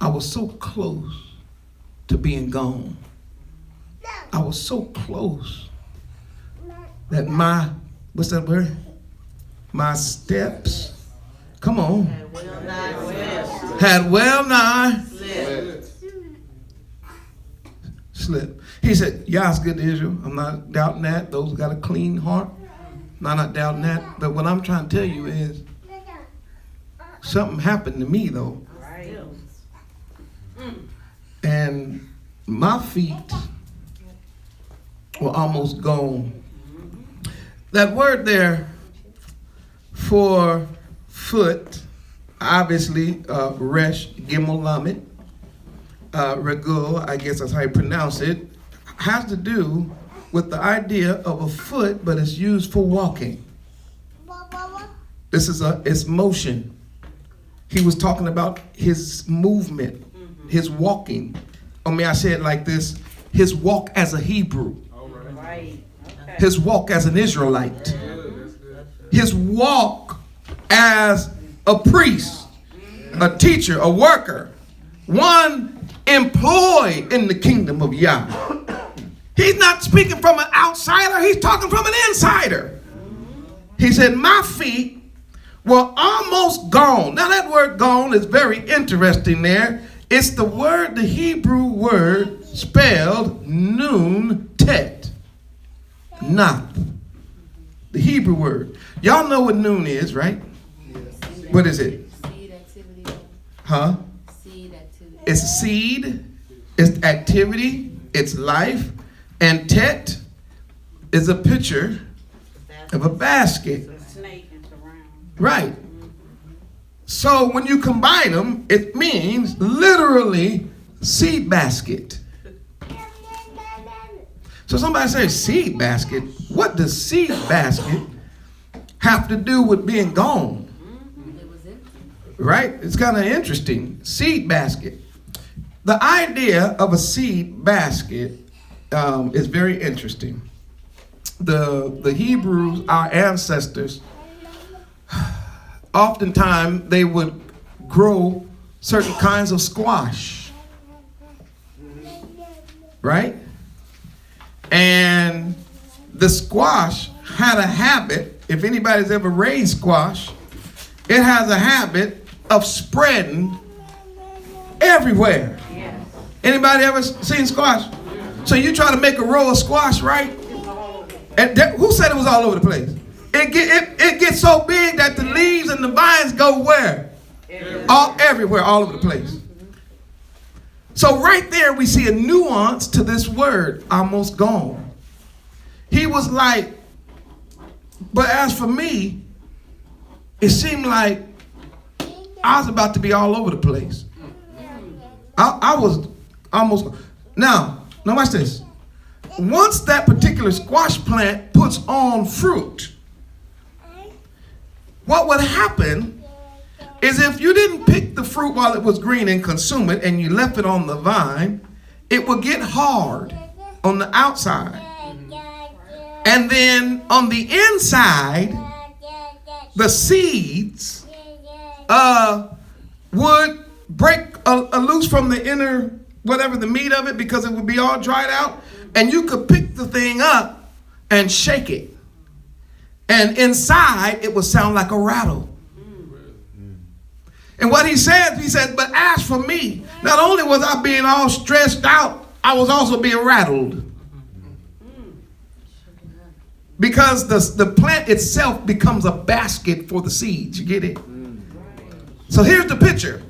I was so close to being gone. I was so close that what's that word? My steps, come on, had well nigh slipped. He said, Yah's good to Israel. I'm not doubting that. Those who got a clean heart. I'm not doubting that. But what I'm trying to tell you is something happened to me, though. And my feet were almost gone. That word there for foot, obviously, resh, gimel, lamed, regul, I guess that's how you pronounce it, has to do with the idea of a foot, but it's used for walking. This is it's motion. He was talking about his movement, his walking. I mean, I say it like this, his walk as a Hebrew. His walk as an Israelite. His walk as a priest, a teacher, a worker, one employed in the kingdom of Yah. He's not speaking from an outsider, he's talking from an insider. He said, my feet were almost gone. Now that word gone is very interesting there. It's the word, the Hebrew word spelled nun tet. Not. The Hebrew word. Y'all know what noon is, right? What is it? Seed activity. Huh? Seed activity. It's seed, it's activity, it's life, and tet is a picture of a basket. Right. So when you combine them, it means literally seed basket. So somebody says seed basket. What does seed basket have to do with being gone? Right? It's kind of interesting. Seed basket. The idea of a seed basket is very interesting. The Hebrews, our ancestors, oftentimes they would grow certain kinds of squash. Right? And the squash had a habit, if anybody's ever raised squash, it has a habit of spreading everywhere. Anybody ever seen squash? So you try to make a row of squash, right? And who said it was all over the place? It gets so big that the leaves and the vines go where? Everywhere, all over the place. So right there we see a nuance to this word, almost gone. He was like, but as for me, it seemed like I was about to be all over the place. I was almost, now watch this. Once that particular squash plant puts on fruit, what would happen is if you didn't pick the fruit while it was green and consume it and you left it on the vine, it would get hard on the outside. And then on the inside, the seeds would break loose from the inner whatever the meat of it, because it would be all dried out. And you could pick the thing up and shake it. And inside, it would sound like a rattle. And what he said, but as for me, not only was I being all stressed out, I was also being rattled. Because the plant itself becomes a basket for the seeds. You get it? So here's the picture.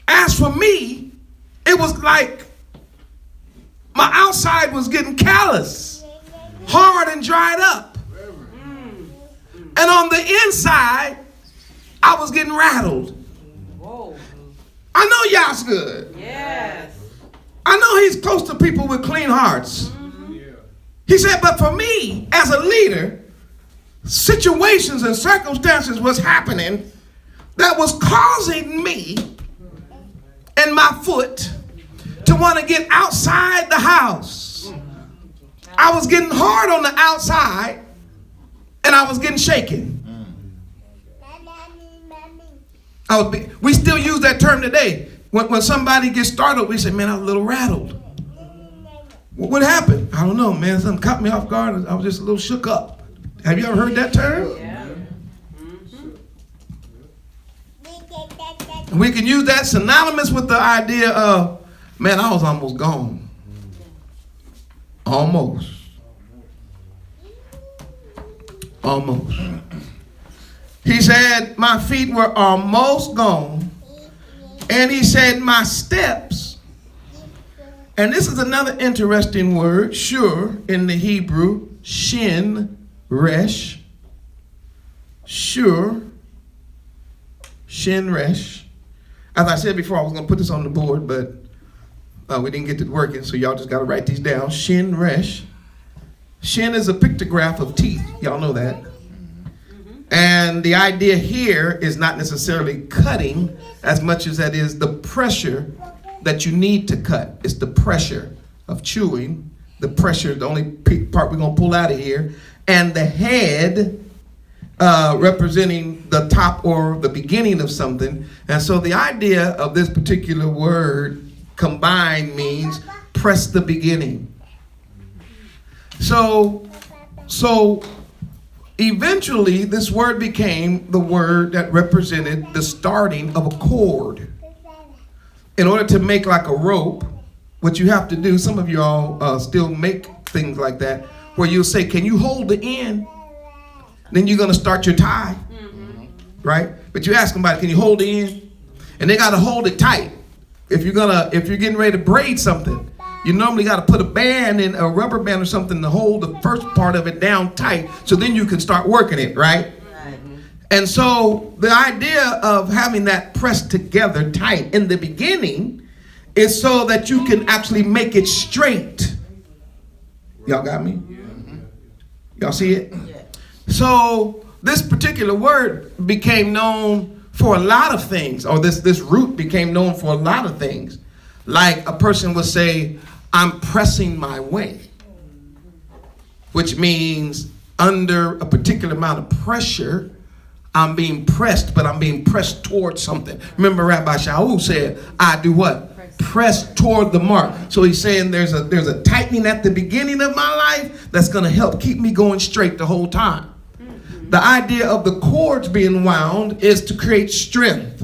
As for me, it was like my outside was getting callous, hard and dried up. And on the inside, I was getting rattled. Whoa. I know y'all's good. Yes. I know he's close to people with clean hearts. He said, but for me, as a leader, situations and circumstances was happening that was causing me and my foot to want to get outside the house. I was getting hard on the outside, and I was getting shaken. We still use that term today. When somebody gets startled, we say, man, I was a little rattled. What happened? I don't know, man. Something caught me off guard. I was just a little shook up. Have you ever heard that term? Yeah. We can use that synonymous with the idea of, man, I was almost gone. Almost. He said, my feet were almost gone. And he said, my steps. And this is another interesting word, sure, in the Hebrew, shin, resh. Sure, shin, resh. As I said before, I was going to put this on the board, but we didn't get it working, so y'all just got to write these down. Shin, resh. Shin is a pictograph of teeth. Y'all know that. And the idea here is not necessarily cutting as much as that is the pressure that you need to cut. It's the pressure of chewing. The pressure, the only part we're going to pull out of here. And the head representing the top or the beginning of something. And so the idea of this particular word combined means press the beginning. So eventually this word became the word that represented the starting of a cord. In order to make like a rope, what you have to do, some of y'all still make things like that, where you'll say, can you hold the end? Then you're going to start your tie, right? But you ask somebody, can you hold the end? And they got to hold it tight. If you're getting ready to braid something, you normally got to put a band in, a rubber band or something to hold the first part of it down tight, so then you can start working it, right? And so the idea of having that pressed together tight in the beginning is so that you can actually make it straight. Y'all got me? Y'all see it? So this particular word became known for a lot of things, or this root became known for a lot of things. Like a person would say, I'm pressing my way, which means under a particular amount of pressure, I'm being pressed, but I'm being pressed towards something. Remember Rabbi Yoshiyahu said, I do what? Press toward the mark. So he's saying there's a tightening at the beginning of my life that's going to help keep me going straight the whole time. The idea of the cords being wound is to create strength.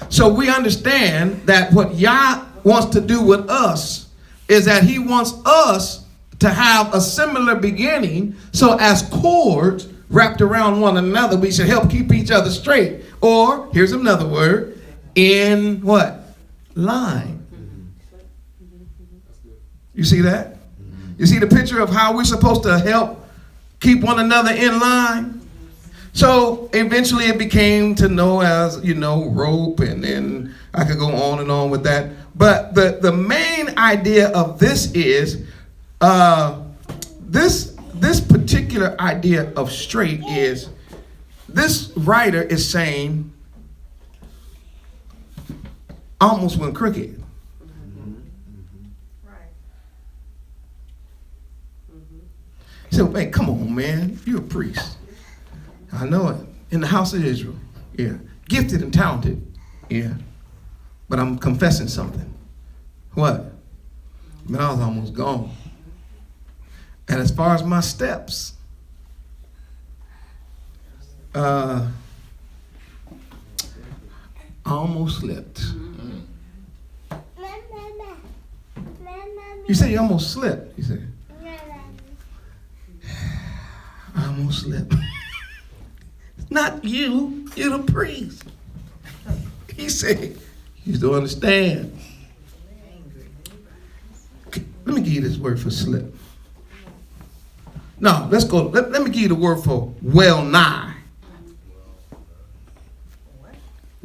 So we understand that what Yah wants to do with us is that he wants us to have a similar beginning. So as cords wrapped around one another, we should help keep each other straight. Or, here's another word, in what? Line. You see that? You see the picture of how we're supposed to help keep one another in line? So eventually it became to know as, rope, and then I could go on and on with that. But the main idea of this is this particular idea of straight is, this writer is saying almost went crooked. So, hey, come on, man. You're a priest. I know it. In the house of Israel. Yeah. Gifted and talented. Yeah. But I'm confessing something. What? Man, I was almost gone. And as far as my steps, I almost slipped. You say you almost slipped. You said, I almost slipped. Not you, you're the priest. He said, you don't understand. Let me give you this word for slip. No, let's go. Let me give you the word for well nigh.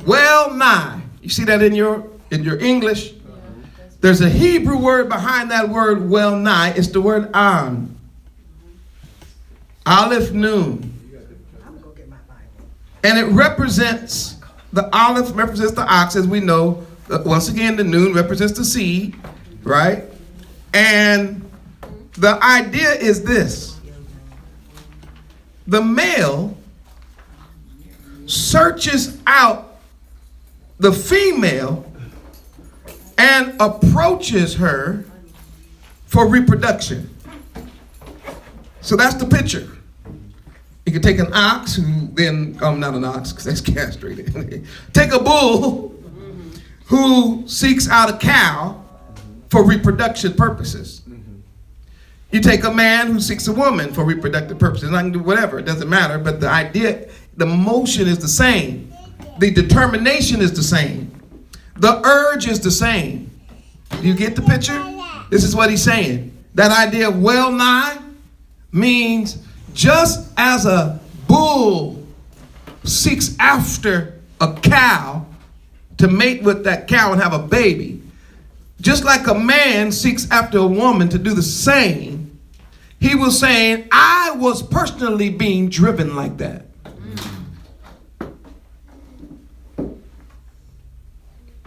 Well nigh. You see that in your English? There's a Hebrew word behind that word well nigh. It's the word an. Aleph Nun. And it represents, the Aleph represents the ox, as we know. Once again, the Nun represents the seed, right? And the idea is this. The male searches out the female and approaches her for reproduction. So that's the picture. You can take an ox who then, not an ox because that's castrated. Take a bull who seeks out a cow for reproduction purposes. You take a man who seeks a woman for reproductive purposes. I can do whatever, it doesn't matter, but the idea, the motion is the same. The determination is the same. The urge is the same. Do you get the picture? This is what he's saying. That idea of well nigh means just as a bull seeks after a cow to mate with that cow and have a baby, just like a man seeks after a woman to do the same, he was saying, I was personally being driven like that.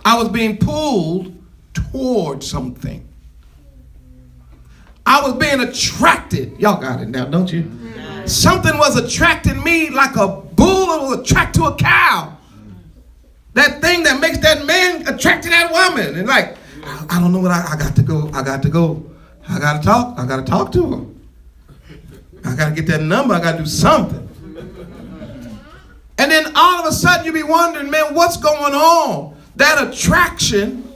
I was being pulled toward something. I was being attracted. Y'all got it now, don't you? Something was attracting me like a bull will attract to a cow. That thing that makes that man attract to that woman. And like, I don't know what I got to go. I got to go. I got to talk to her. I got to get that number. I got to do something. And then all of a sudden you be wondering, man, what's going on? That attraction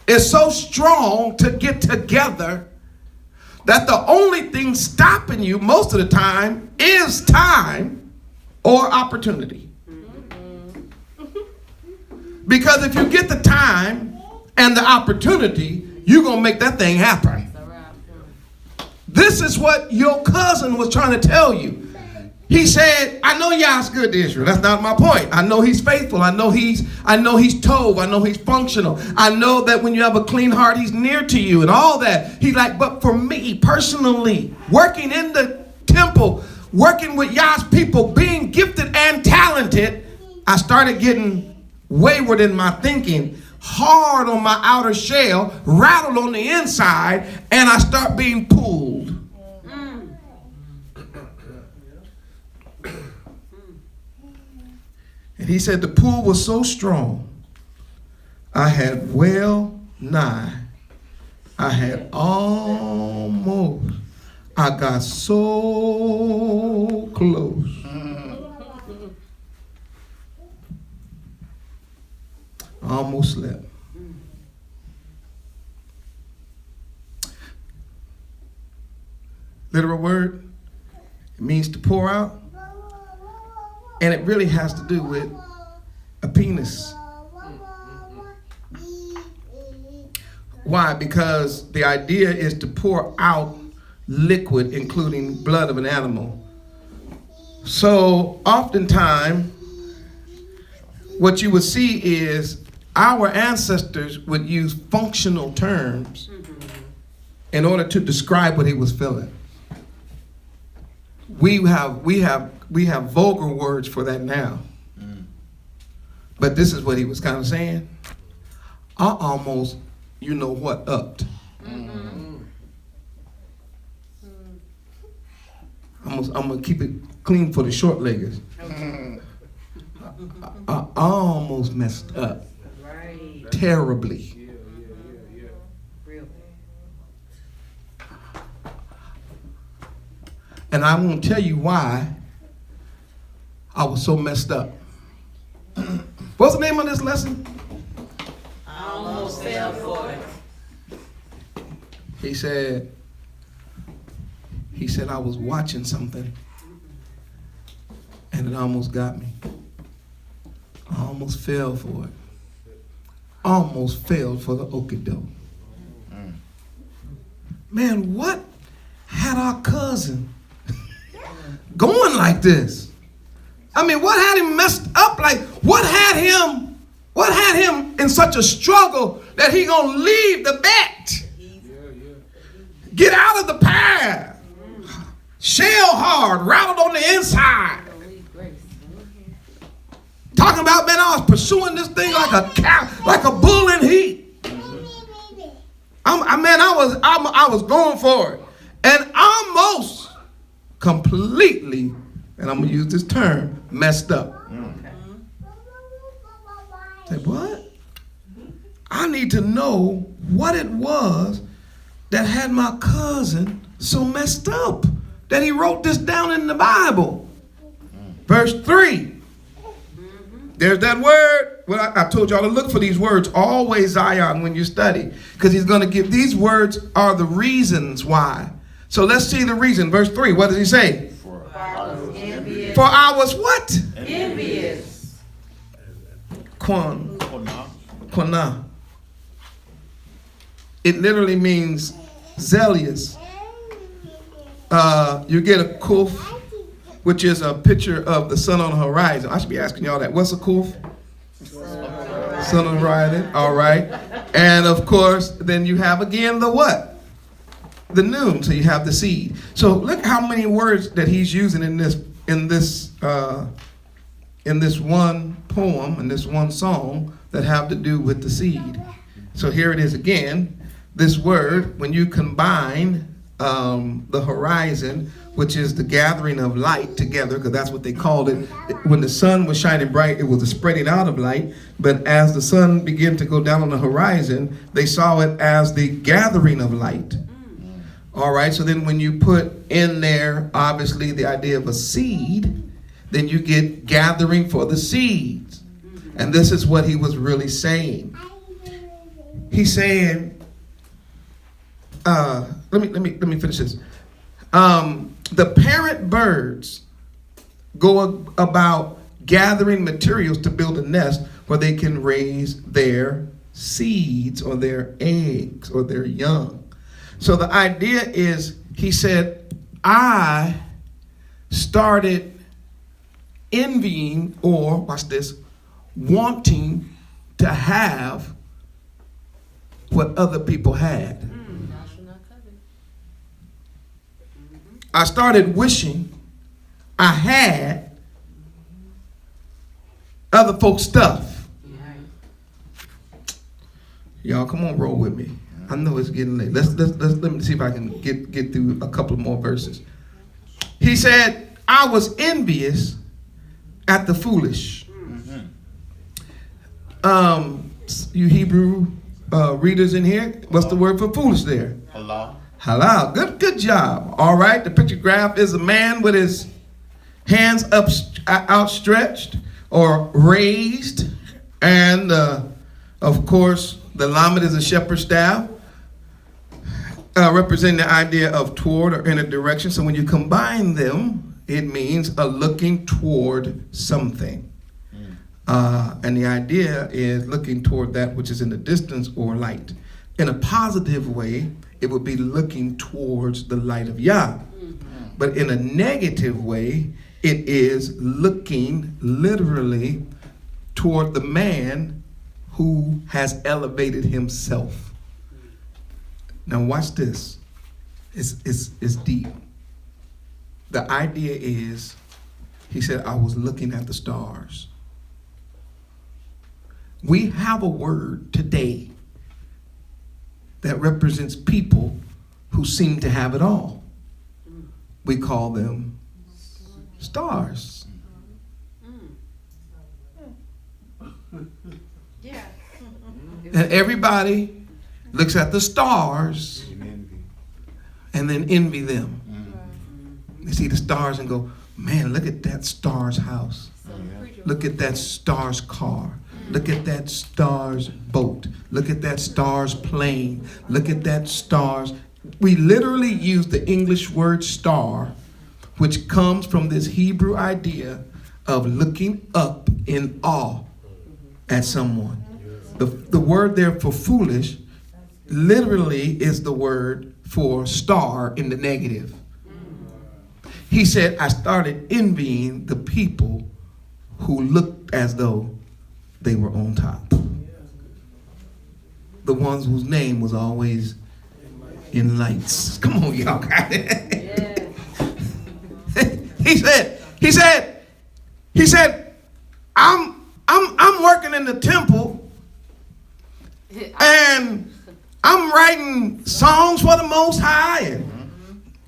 is so strong to get together that the only thing stopping you most of the time is time or opportunity. Because if you get the time and the opportunity, you're going to make that thing happen. This is what your cousin was trying to tell you. He said, I know Yah's good to Israel. That's not my point. I know he's faithful. I know he's tov. I know he's functional. I know that when you have a clean heart, he's near to you and all that. He's like, but for me personally, working in the temple, working with Yah's people, being gifted and talented, I started getting wayward in my thinking, hard on my outer shell, rattled on the inside, and I start being pulled. And he said the pull was so strong, I had well nigh, I had almost, I got so close. I almost slept. Literal word, it means to pour out. And it really has to do with a penis. Why? Because the idea is to pour out liquid, including blood of an animal. So oftentimes, what you would see is our ancestors would use functional terms in order to describe what he was feeling. We have vulgar words for that now. But this is what he was kind of saying. I almost, you know what, upped. I'm going to keep it clean for the short leggers. I almost messed up. Terribly. And I won't tell you why I was so messed up. What's the name of this lesson? I almost fell for it. He said I was watching something and it almost got me. I almost fell for it. Almost fell for the okie doke. Man, what had our cousin going like this? I mean, what had him messed up? Like, what had him in such a struggle that he gonna leave the bet? Get out of the path. Shell hard, rattled on the inside. Talking about, man, I was pursuing this thing like a cow, like a bull in heat. I was going for it, and almost completely, and I'm gonna use this term, messed up. Say what? I need to know what it was that had my cousin so messed up that he wrote this down in the Bible. Verse 3. There's that word. Well, I told y'all to look for these words always, Zion, when you study, because he's going to give these words are the reasons why. So let's see the reason. Verse 3. What does he say? For I was envious. For I was what? Envious. Quana. It literally means zealous. You get a kuf, which is a picture of the sun on the horizon. I should be asking y'all that. What's a kuf? Sun on the horizon. All right. And of course, then you have again the what? The noon. So you have the seed. So look how many words that he's using in this one poem, in this one song that have to do with the seed. So here it is again. This word, when you combine the horizon, which is the gathering of light together, because that's what they called it. When the sun was shining bright, it was a spreading out of light. But as the sun began to go down on the horizon, they saw it as the gathering of light. All right, so then when you put in there, obviously, the idea of a seed, then you get gathering for the seeds. And this is what he was really saying. He's saying, let me finish this. The parent birds go about gathering materials to build a nest where they can raise their seeds or their eggs or their young. So the idea is, he said, I started envying, or watch this, wanting to have what other people had. I started wishing I had other folks' stuff. Y'all, come on, roll with me. I know it's getting late. Let me see if I can get through a couple more verses. He said, I was envious at the foolish. You Hebrew readers in here, what's the word for foolish there? Allah. Halal. Good job. All right. The picture graph is a man with his hands outstretched or raised, and of course the lamed is a shepherd's staff, representing the idea of toward or in a direction. So when you combine them, it means a looking toward something, and the idea is looking toward that which is in the distance or light. In a positive way, it would be looking towards the light of Yah. But in a negative way, it is looking literally toward the man who has elevated himself. Now watch this. It's deep. The idea is, he said, I was looking at the stars. We have a word today that represents people who seem to have it all. We call them stars. Yeah. And everybody looks at the stars and then envy them. They see the stars and go, man, look at that star's house. Look at that star's car. Look at that star's boat. Look at that star's plane. Look at that star's. We literally use the English word star, which comes from this Hebrew idea of looking up in awe at someone. The word there for foolish literally is the word for star in the negative. He said, I started envying the people who looked as though they were on top. The ones whose name was always in lights. Come on, y'all got it. He said, I'm working in the temple and I'm writing songs for the Most High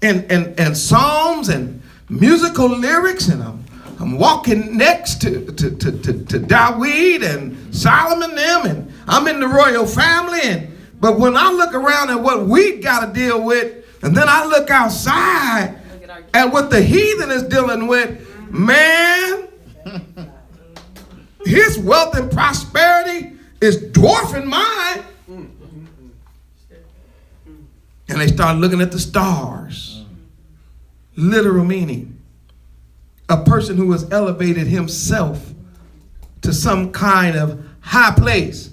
and psalms and musical lyrics, and I'm walking next to Dauid and Solomon and them, and I'm in the royal family. But when I look around at what we got to deal with, and then I look outside at what the heathen is dealing with, man, his wealth and prosperity is dwarfing mine. And they start looking at the stars. Literal meaning. A person who has elevated himself to some kind of high place.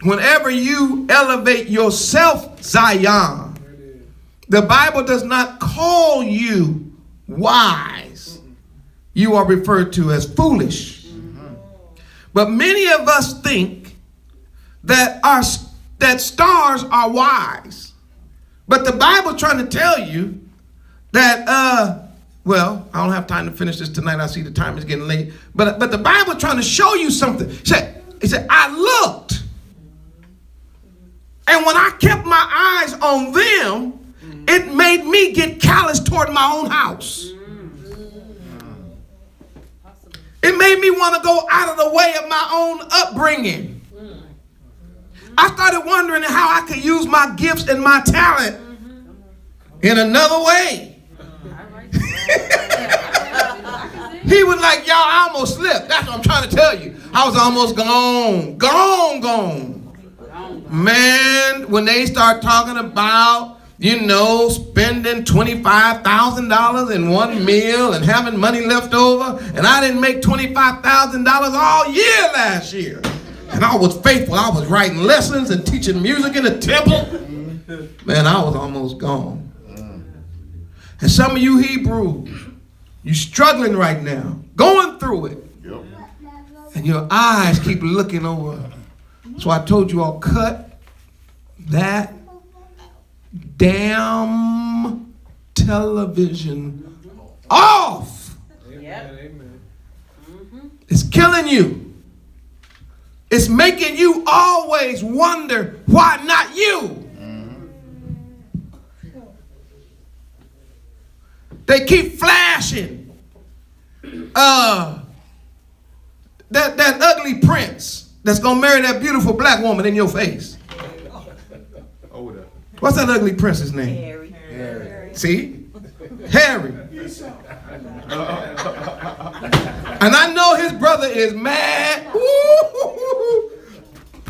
Whenever you elevate yourself, Zion, the Bible does not call you wise. You are referred to as foolish. But many of us think that stars are wise. But the Bible trying to tell you that, well, I don't have time to finish this tonight. I see the time is getting late. But the Bible trying to show you something. He said, I looked. And when I kept my eyes on them, it made me get callous toward my own house. It made me want to go out of the way of my own upbringing. I started wondering how I could use my gifts and my talent in another way. He was like, y'all, I almost slipped. That's what I'm trying to tell you. I was almost gone. Man, when they start talking about, spending $25,000 in one meal and having money left over, and I didn't make $25,000 all year last year. And I was faithful. I was writing lessons and teaching music in the temple. Man, I was almost gone. And some of you Hebrews, you're struggling right now, going through it. Yep. And your eyes keep looking over. So I told you I'll cut that damn television off. Yep. It's killing you. It's making you always wonder why not you. They keep flashing that ugly prince that's gonna marry that beautiful black woman in your face. What's that ugly prince's name? Harry. See? Harry. And I know his brother is mad.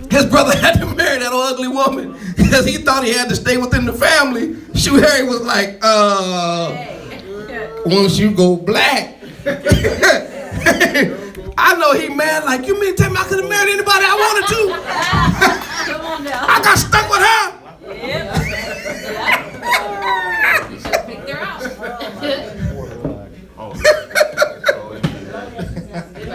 His brother had to marry that ugly woman because he thought he had to stay within the family. Shoot, Harry was like, once you go black. I know he mad like, you mean tell me I could have married anybody I wanted to? Come on now. I got stuck with her. Yep. You should have picked her out.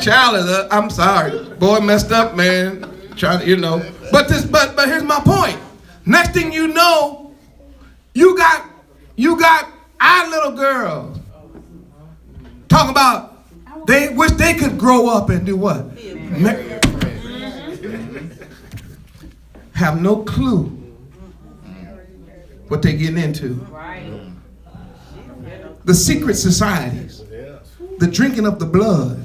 Child, I'm sorry. Boy messed up, man. Trying to, But here's my point. Next thing you know, you got our little girls talking about they wish they could grow up and do what? Have no clue what they're getting into. The secret societies, the drinking of the blood,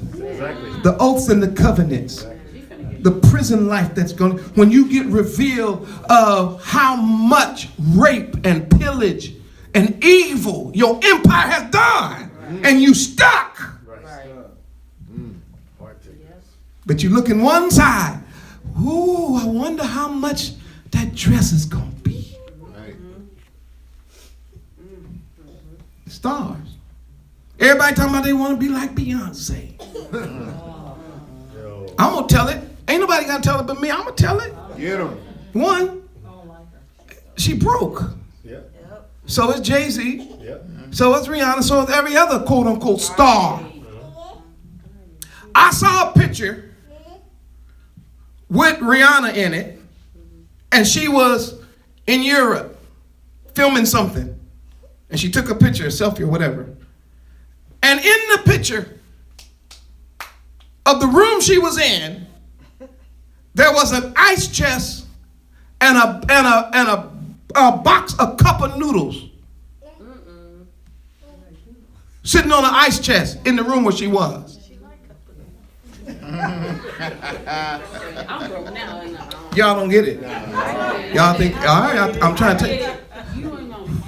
the oaths and the covenants, the prison life that's going. When you get revealed of how much rape and pillage and evil your empire has done, and you stuck. But you look in one side. Ooh, I wonder how much that dress is going to be. Stars. Everybody talking about they want to be like Beyonce. I'm going to tell it. Ain't nobody got to tell it but me. I'm going to tell it. Get him. One, she broke. Yeah. So is Jay-Z. Yeah. So is Rihanna. So is every other quote-unquote star. I saw a picture with Rihanna in it, and she was in Europe filming something. And she took a picture, a selfie or whatever. And in the picture of the room she was in, there was an ice chest and a box, a cup of noodles sitting on an ice chest in the room where she was. I'm broke now. Y'all don't get it. Y'all think, all right, I'm trying to tell you.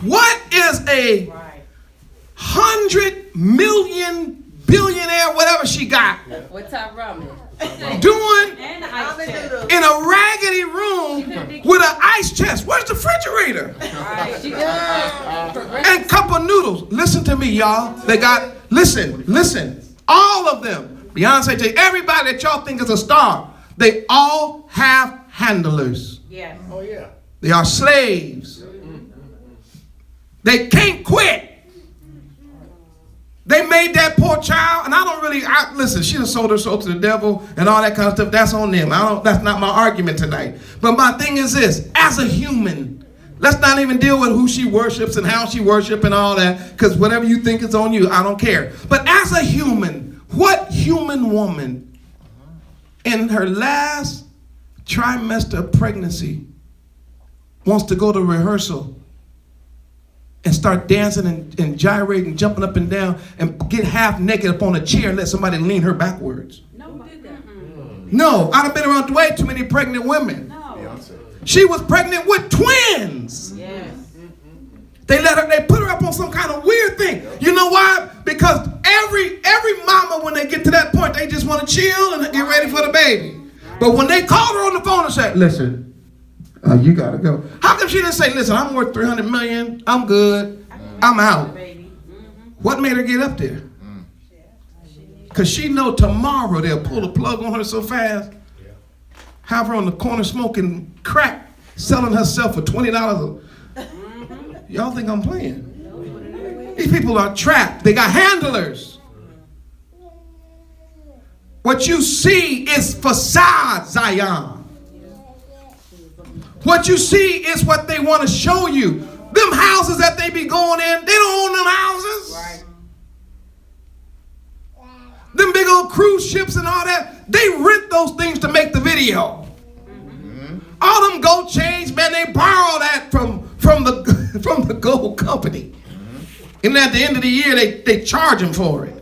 What is a 100 million billionaire, whatever she got, What type ramen? doing And the ice chest. in a raggedy room with an ice chest? Where's the refrigerator? Right. She got And cup of noodles. Listen to me, y'all. They got, listen, all of them. Beyonce, Jay, everybody that y'all think is a star, they all have handlers. Yes. Oh, yeah. They are slaves. They can't quit. They made that poor child, and listen, she done sold her soul to the devil and all that kind of stuff. That's on them. That's not my argument tonight. But my thing is this, as a human, let's not even deal with who she worships and how she worships and all that, because whatever you think is on you, I don't care. But as a human, what human woman in her last trimester of pregnancy wants to go to rehearsal and start dancing and gyrating, jumping up and down, and get half naked up on a chair and let somebody lean her backwards? No, who did that? No, I've been around way too many pregnant women. No. Beyonce. She was pregnant with twins. Yes. They put her up on some kind of weird thing. You know why? Because every mama, when they get to that point, they just want to chill and get ready for the baby. But when they called her on the phone and said, listen, you gotta go. How come she didn't say, listen, I'm worth 300 million, I'm good, I'm out? What made her get up there? Because she know tomorrow they'll pull the plug on her so fast, have her on the corner smoking crack, selling herself for $20. Y'all think I'm playing? These people are trapped. They got handlers. What you see is facade, Zion. What you see is what they want to show you. Them houses that they be going in, they don't own them houses. Right. Them big old cruise ships and all that, they rent those things to make the video. All them gold chains, man, they borrow that from the gold company. And at the end of the year, they charge them for it.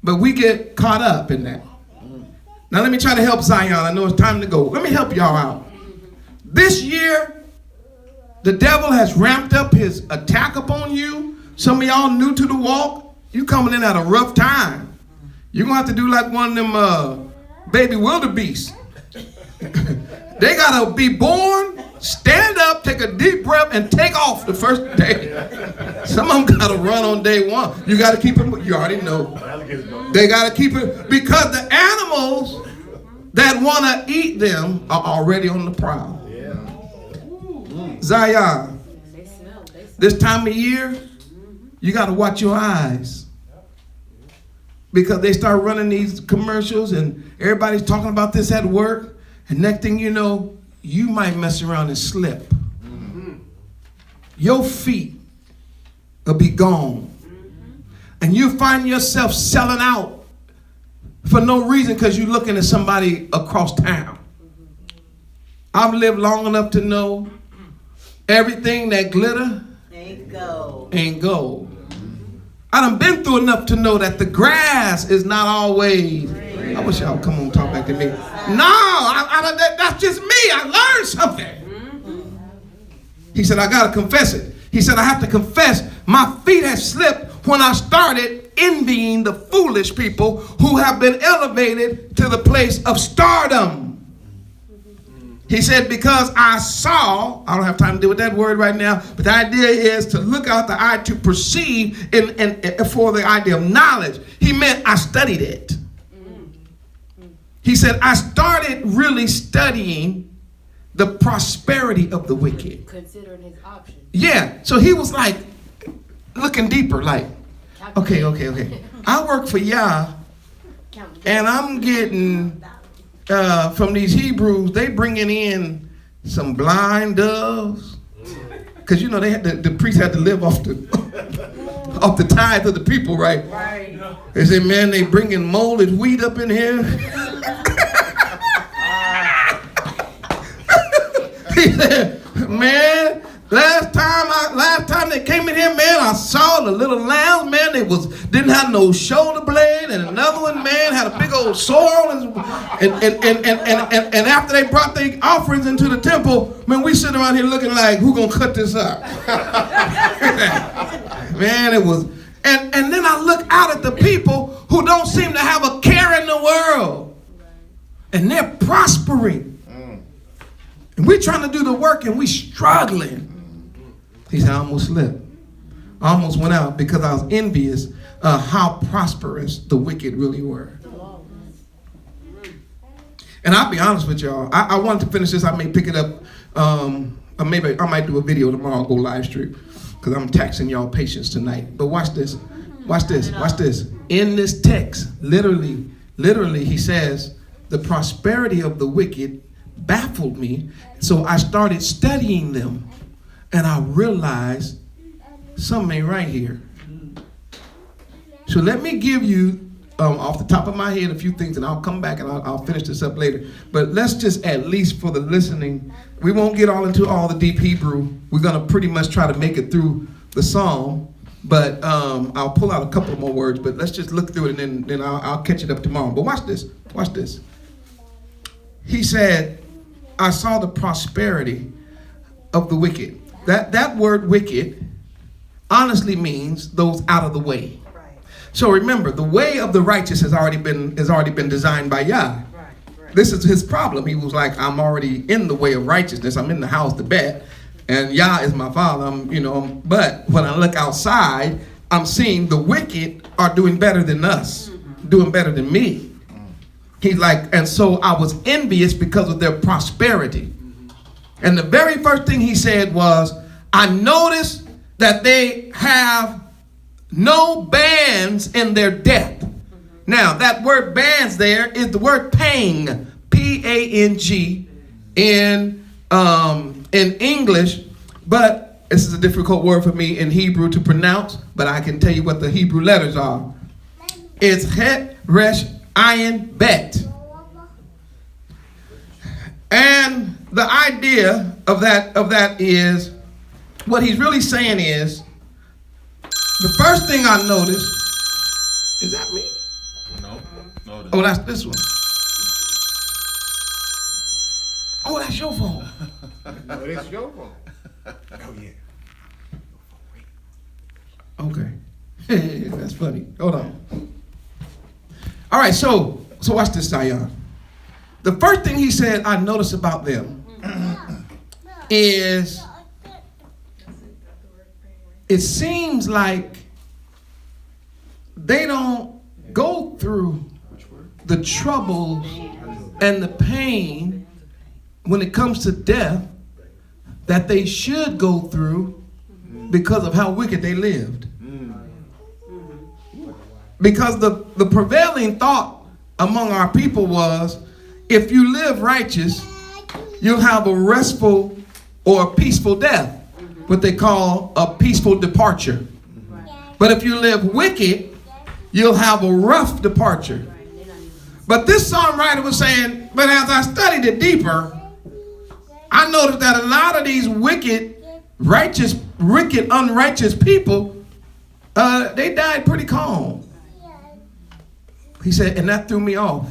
But we get caught up in that. Now let me try to help Zion. I know it's time to go. Let me help y'all out. This year, the devil has ramped up his attack upon you. Some of y'all new to the walk. You coming in at a rough time. You're going to have to do like one of them baby wildebeests. They got to be born, stand up, take a deep breath, and take off the first day. Some of them got to run on day one. You got to keep it, you already know. They got to keep it, because the animals that want to eat them are already on the prowl. Zion, this time of year, you got to watch your eyes. Because they start running these commercials and everybody's talking about this at work. And next thing you know, you might mess around and slip. Your feet will be gone. And you find yourself selling out for no reason because you're looking at somebody across town. I've lived long enough to know everything that glitter Ain't gold. ain't gold. I done been through enough to know that the grass is not always. I wish y'all would come on and talk back to me. No, that's just me. I learned something. He said, I got to confess it. He said, I have to confess, my feet have slipped when I started envying the foolish people who have been elevated to the place of stardom. He said, because I saw, I don't have time to deal with that word right now, but the idea is to look out the eye to perceive and for the idea of knowledge. He meant I studied it. He said, I started really studying the prosperity of the wicked. Considering his options. Yeah, so he was like looking deeper, like, okay. I work for Yah, and I'm getting from these Hebrews, they bringing in some blind doves, because you know they had the priests had to live off the tithe of the people, right? Right. They said, man, they bringing molded wheat up in here. He said, man, last time they came in here, man, I saw the little lambs, man, didn't have no shoulder blade, and another one, man, had a big old sore on his, and after they brought their offerings into the temple, man, we sit around here looking like, who gonna cut this up? Man, it was, and then I look out at the people who don't seem to have a care in the world, and they're prospering. And we're trying to do the work and we struggling. He said, I almost slipped. I almost went out because I was envious of how prosperous the wicked really were. And I'll be honest with y'all. I wanted to finish this. I may pick it up. Maybe I might do a video tomorrow, go live stream, because I'm taxing y'all patience tonight. But watch this. Watch this. Watch this. In this text, literally, he says, the prosperity of the wicked baffled me, so I started studying them, and I realized something ain't right here. So let me give you off the top of my head a few things, and I'll come back and I'll finish this up later. But let's just, at least for the listening, we won't get all into all the deep Hebrew. We're gonna pretty much try to make it through the psalm, but I'll pull out a couple more words. But let's just look through it, and then I'll catch it up tomorrow. But watch this. Watch this. He said, I saw the prosperity of the wicked. That word wicked honestly means those out of the way. Right. So remember, the way of the righteous has already been designed by Yah. Right. This is his problem. He was like, I'm already in the way of righteousness. I'm in the house to bet, and Yah is my father. But when I look outside, I'm seeing the wicked are doing better than us, doing better than me. He's like, and so I was envious because of their prosperity. And the very first thing he said was, I noticed that they have no bands in their death. Now, that word bands there is the word pang, P-A-N-G, in English, but this is a difficult word for me in Hebrew to pronounce, but I can tell you what the Hebrew letters are. It's Het, Resh, Ayin, Bet. And the idea of that is, what he's really saying is, the first thing I noticed, is that me? No. Oh, that's this one. Oh, that's your phone. No, it's your phone. Oh, yeah. Okay. That's funny. Hold on. All right, so watch this, Zion. The first thing he said I noticed about them is it seems like they don't go through the troubles and the pain when it comes to death that they should go through because of how wicked they lived. Because the prevailing thought among our people was, if you live righteous, you'll have a restful or a peaceful death, what they call a peaceful departure. But if you live wicked, you'll have a rough departure. But this songwriter was saying, but as I studied it deeper, I noticed that a lot of these wicked, unrighteous people, they died pretty calm. He said, and that threw me off.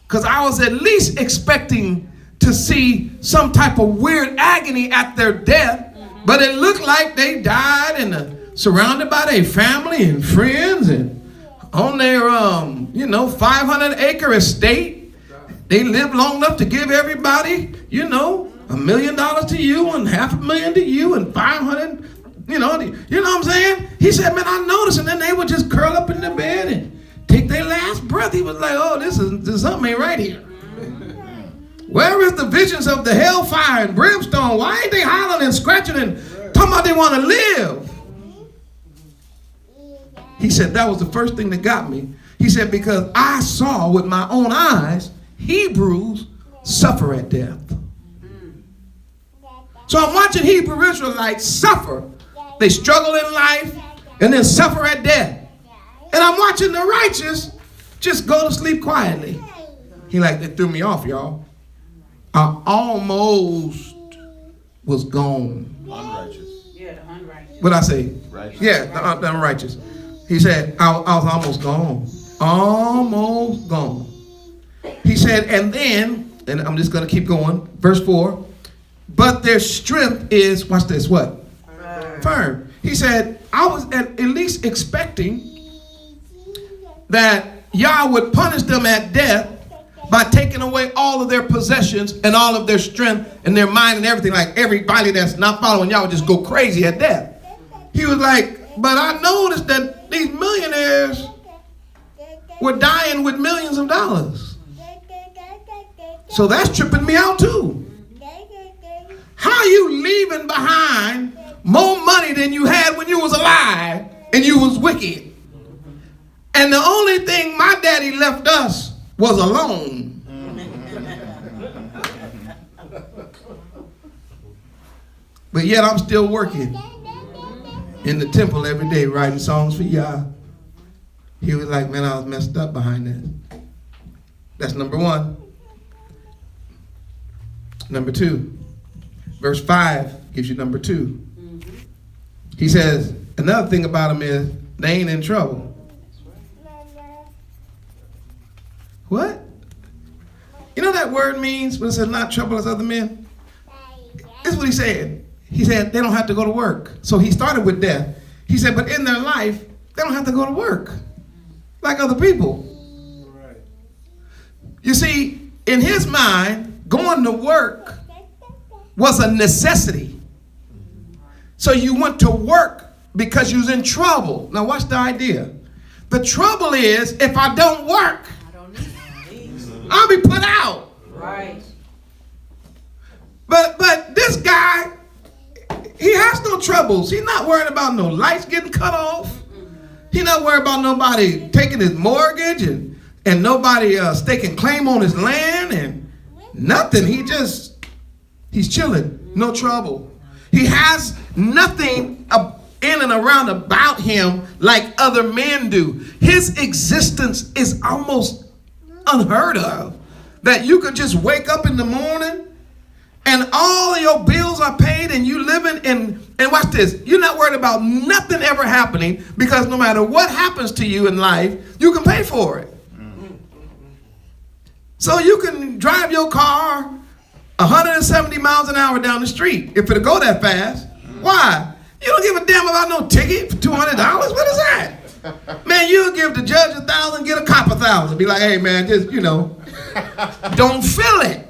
Because I was at least expecting to see some type of weird agony at their death, But it looked like they died and surrounded by their family and friends and on their 500-acre estate. They lived long enough to give everybody, $1 million to you and $500,000 to you and 500, you know what I'm saying? He said, man, I noticed, and then they would just curl up in the bed and take their last breath. He was like, oh, this is something ain't right here. Where is the visions of the hellfire and brimstone? Why ain't they hollering and scratching and talking about they want to live? He said, that was the first thing that got me. He said, because I saw with my own eyes Hebrews suffer at death. So I'm watching Hebrew Israelites suffer. They struggle in life and then suffer at death. And I'm watching the righteous just go to sleep quietly. He like, they threw me off, y'all. I almost was gone. Unrighteous. Yeah, the unrighteous. What'd I say? Righteous. Yeah, the unrighteous. He said, I was almost gone. Almost gone. He said, and then, and I'm just going to keep going, verse 4, but their strength is, watch this, what? Firm. He said, I was at least expecting that Yah would punish them at death by taking away all of their possessions and all of their strength and their mind and everything. Like everybody that's not following Yah would just go crazy at death. He was like, but I noticed that these millionaires were dying with millions of dollars. So that's tripping me out too. How you leaving behind more money than you had when you was alive and you was wicked? And the only thing my daddy left us was alone. But yet I'm still working in the temple every day writing songs for Yah. He was like, man, I was messed up behind that. That's number one. Number two, verse 5 gives you number 2. He says, another thing about them is they ain't in trouble. What? You know that word means when it says not trouble as other men? This is what he said. He said they don't have to go to work. So he started with death. He said, but in their life, they don't have to go to work like other people. Right. You see, in his mind, going to work was a necessity. So you went to work because you was in trouble. Now watch the idea. The trouble is, if I don't work, I'll be put out. Right. But this guy, he has no troubles. He's not worried about no lights getting cut off. He's not worried about nobody taking his mortgage and nobody staking claim on his land and nothing. He's chilling. No trouble. He has nothing in and around about him like other men do. His existence is almost unheard of. That you could just wake up in the morning and all of your bills are paid and you living in, and watch this, you're not worried about nothing ever happening because no matter what happens to you in life, you can pay for it. So you can drive your car 170 miles an hour down the street if it'll go that fast. Why? You don't give a damn about no ticket for $200. What is that? Man, you'll give the judge $1,000, get a cop $1,000. Be like, hey man, just, don't feel it.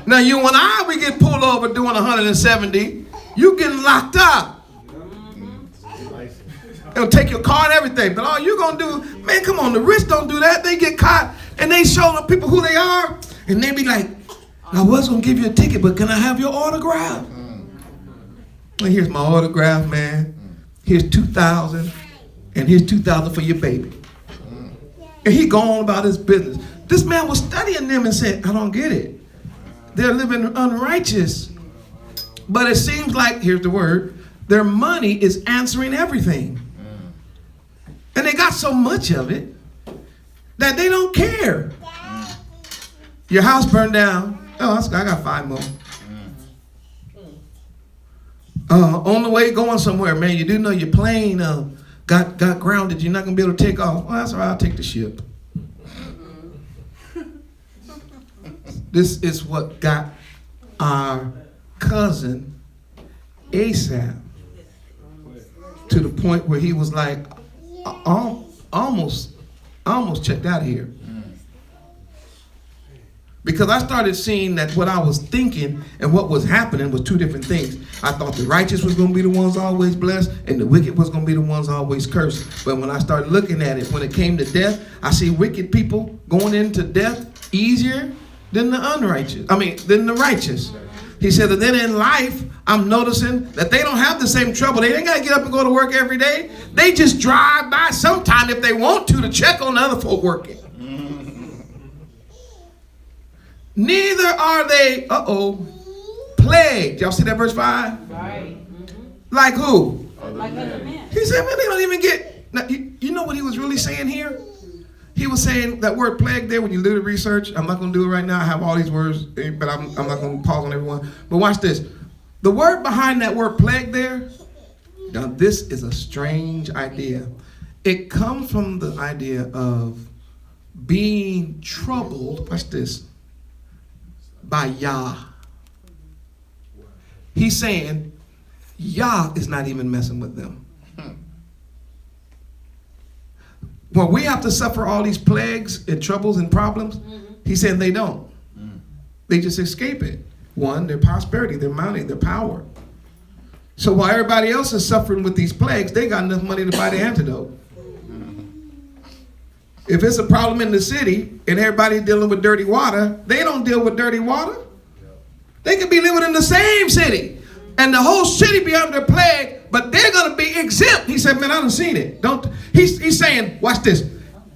Now you and I, we get pulled over doing 170, you getting locked up. They'll take your car and everything, but all you gonna do, man, come on, the rich don't do that. They get caught and they show the people who they are, and they be like, I was gonna give you a ticket, but can I have your autograph? Well, here's my autograph, man. Here's $2,000, and here's $2,000 for your baby. And he go on about his business. This man was studying them and said, I don't get it. They're living unrighteous. But it seems like, here's the word, their money is answering everything. And they got so much of it that they don't care. Your house burned down. Oh, I got 5 more. On the way going somewhere, man, you do know your plane got grounded. You're not going to be able to take off. Well, that's all right. I'll take the ship. This is what got our cousin ASAP, to the point where he was like, almost checked out of here. Because I started seeing that what I was thinking and what was happening was two different things. I thought the righteous was going to be the ones always blessed and the wicked was going to be the ones always cursed. But when I started looking at it, when it came to death, I see wicked people going into death easier than the than the righteous. He said that then in life, I'm noticing that they don't have the same trouble. They ain't got to get up and go to work every day. They just drive by sometime if they want to check on the other folk working. Neither are they, plagued. Y'all see that verse 5? Right. Like who? Like other men. He said, man, they don't even get. Now, you know what he was really saying here? He was saying that word plague there, when you do the research, I'm not going to do it right now. I have all these words, but I'm not going to pause on everyone. But watch this. The word behind that word plague there, now this is a strange idea. It comes from the idea of being troubled. Watch this. By Yah. He's saying Yah is not even messing with them. Well, we have to suffer all these plagues and troubles and problems. He said they don't. They just escape it. One, their prosperity, their money, their power. So while everybody else is suffering with these plagues, they got enough money to buy the antidote. If it's a problem in the city and everybody's dealing with dirty water, they don't deal with dirty water. They could be living in the same city and the whole city be under plague, but they're going to be exempt. He said, man, I done seen it. He's saying, watch this.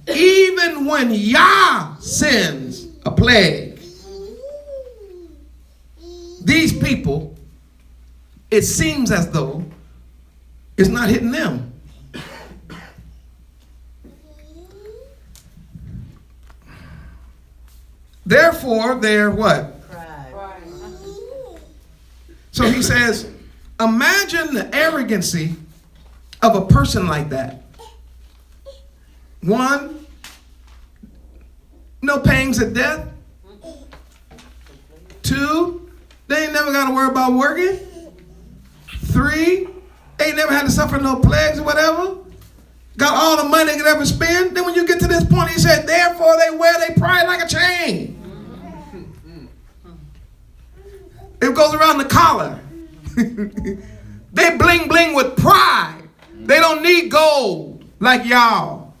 Even when Yah sends a plague, these people, it seems as though it's not hitting them. Therefore, they're what? Pride. So he says, imagine the arrogancy of a person like that. One, no pangs of death. Two, they ain't never got to worry about working. Three, they ain't never had to suffer no plagues or whatever. Got all the money they could ever spend. Then when you get to this point, he said, therefore they wear their pride like a chain. It goes around the collar. They bling bling with pride. They don't need gold like y'all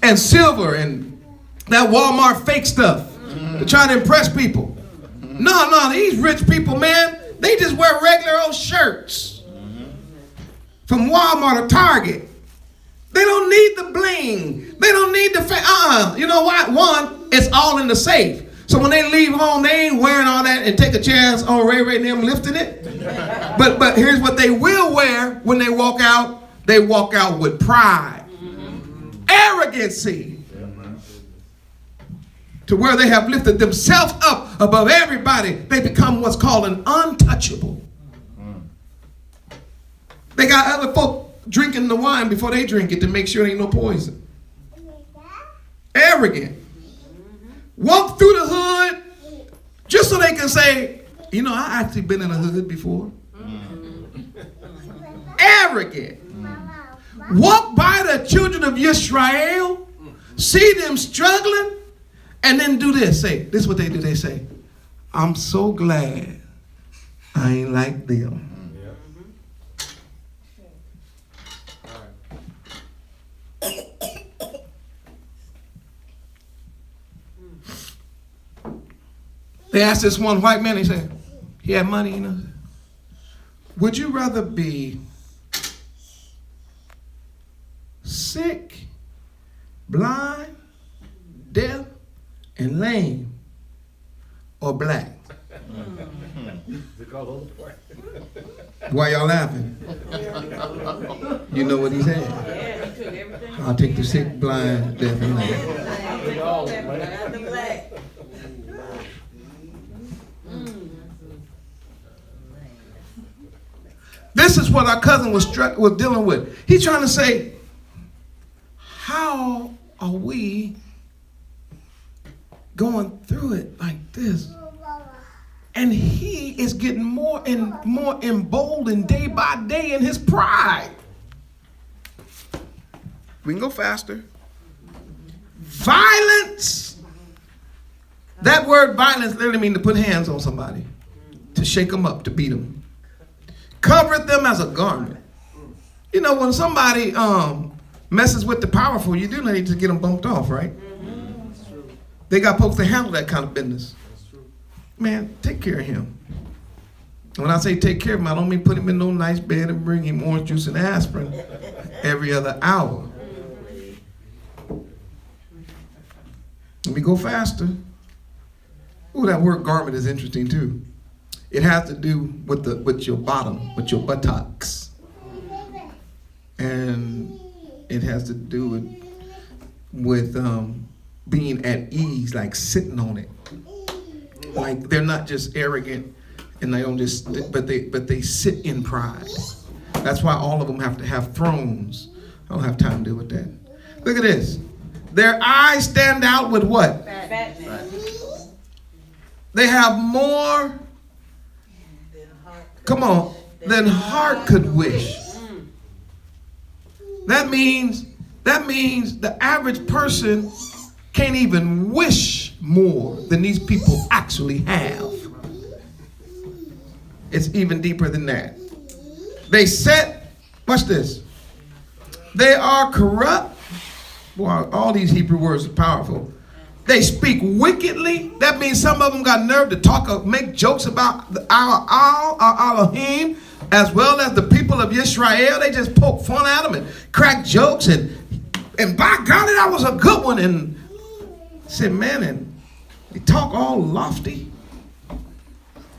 and silver and that Walmart fake stuff to try to impress people. No, these rich people, man, they just wear regular old shirts from Walmart or Target. They don't need the bling. They don't need the You know what? One, it's all in the safe. So when they leave home, they ain't wearing all that and take a chance on Ray and them lifting it. But here's what they will wear when they walk out. They walk out with pride. Arrogancy. To where they have lifted themselves up above everybody. They become what's called an untouchable. They got other folk drinking the wine before they drink it to make sure there ain't no poison. Arrogant. Walk through the hood just so they can say, you know, I actually been in a hood before. Arrogant. Walk by the children of Yisrael, see them struggling, and then do this. Say, this is what they do. They say, I'm so glad I ain't like them. They asked this one white man, he said, he had money, you know. Would you rather be sick, blind, deaf, and lame, or black? Why y'all laughing? You know what he said? Yeah, he took everything. I'll take the sick, blind, deaf, and lame. This is what our cousin was dealing with. He's trying to say, how are we going through it like this? And he is getting more and more emboldened day by day in his pride. We can go faster. Violence. That word violence literally means to put hands on somebody, to shake them up, to beat them. Covered them as a garment. You know, when somebody messes with the powerful, you do need to get them bumped off, right? They got folks to handle that kind of business. Man, take care of him. When I say take care of him, I don't mean put him in no nice bed and bring him orange juice and aspirin every other hour. Let me go faster. Ooh, that word garment is interesting too. It has to do with your bottom, with your buttocks. And it has to do with being at ease, like sitting on it. Like they're not just arrogant and they don't just, but they sit in pride. That's why all of them have to have thrones. I don't have time to deal with that. Look at this. Their eyes stand out with what? Fatness. They have more, come on, than heart could wish. That means the average person can't even wish more than these people actually have. It's even deeper than that. They set, watch this. They are corrupt. Boy, all these Hebrew words are powerful. They speak wickedly. That means some of them got nerve to talk, make jokes about our Elohim, as well as the people of Israel. They just poke fun at them and crack jokes, and by golly, that was a good one. And said, man, and they talk all lofty.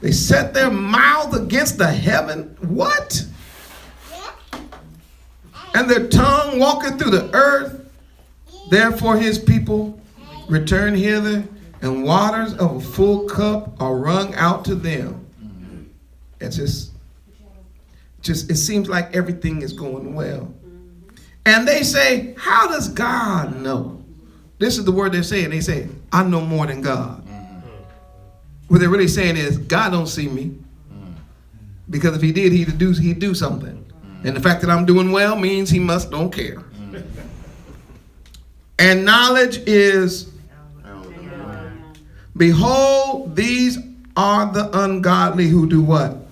They set their mouth against the heaven. What? And their tongue walketh through the earth. Therefore his people return hither, and waters of a full cup are wrung out to them. It's just it seems like everything is going well. And they say, how does God know? This is the word they're saying. They say, I know more than God. What they're really saying is, God don't see me. Because if he did, he'd do something. And the fact that I'm doing well means he don't care. And knowledge is, behold, these are the ungodly who do what?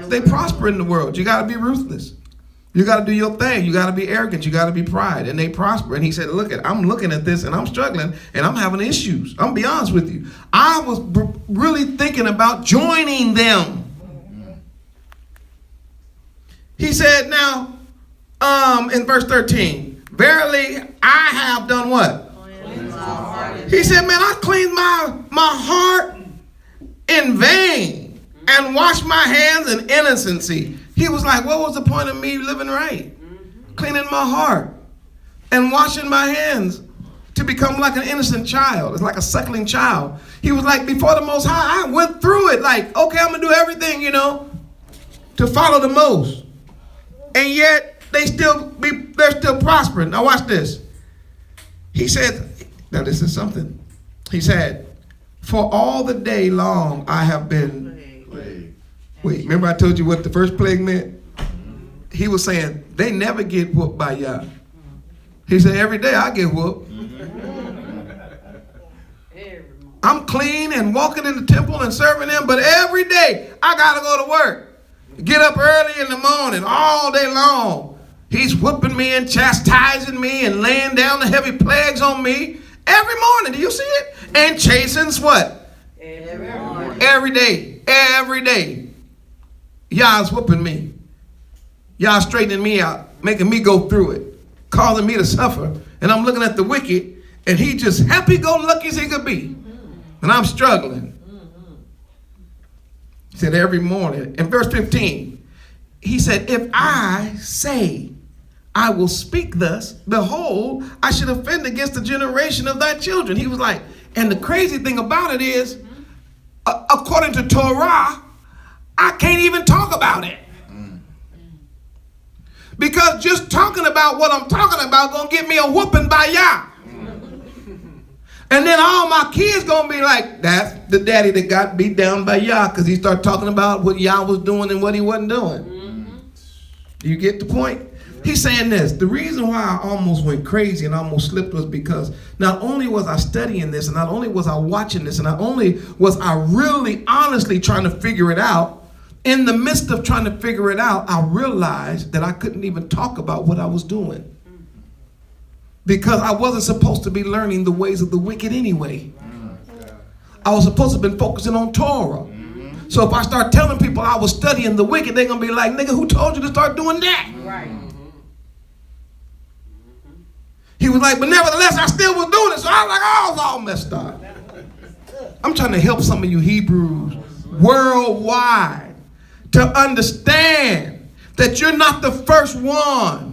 They prosper in the world. You got to be ruthless. You got to do your thing. You got to be arrogant. You got to be pride. And they prosper. And he said, look, I'm looking at this and I'm struggling and I'm having issues. I'm going to be honest with you. I was really thinking about joining them. He said, now, in verse 13, verily I have done what? He said, man, I cleaned my heart in vain and washed my hands in innocency. He was like, what was the point of me living right? Cleaning my heart and washing my hands to become like an innocent child. It's like a suckling child. He was like, before the Most High, I went through it like, okay, I'm going to do everything, to follow the most. And yet they're still prospering. Now watch this. He said, now this is something. He said, for all the day long I have been plagued. Wait, remember I told you what the first plague meant? He was saying, they never get whooped by Yah. He said, every day I get whooped. I'm clean and walking in the temple and serving him, but every day I got to go to work. Get up early in the morning, all day long. He's whooping me and chastising me and laying down the heavy plagues on me every morning. Do you see it? And chastens what? Every morning. Every day. Every day. Yah's whooping me. Yah's straightening me out, making me go through it, causing me to suffer. And I'm looking at the wicked, and he just happy-go-lucky as he could be. And I'm struggling. He said every morning. In verse 15, he said, if I say I will speak thus, behold, I should offend against the generation of thy children. He was like, and the crazy thing about it is, according to Torah, I can't even talk about it. Because just talking about what I'm talking about gonna get me a whooping by Yah. And then all my kids gonna be like, that's the daddy that got beat down by Yah, because he started talking about what Yah was doing and what he wasn't doing. Do you get the point? He's saying this. The reason why I almost went crazy and almost slipped was because not only was I studying this, and not only was I watching this, and not only was I really honestly trying to figure it out, in the midst of trying to figure it out, I realized that I couldn't even talk about what I was doing. Because I wasn't supposed to be learning the ways of the wicked anyway. I was supposed to have been focusing on Torah. So if I start telling people I was studying the wicked, they're going to be like, nigga, who told you to start doing that? Right. He was like, but nevertheless, I still was doing it. So I was like, oh, it's all messed up. I'm trying to help some of you Hebrews worldwide to understand that you're not the first one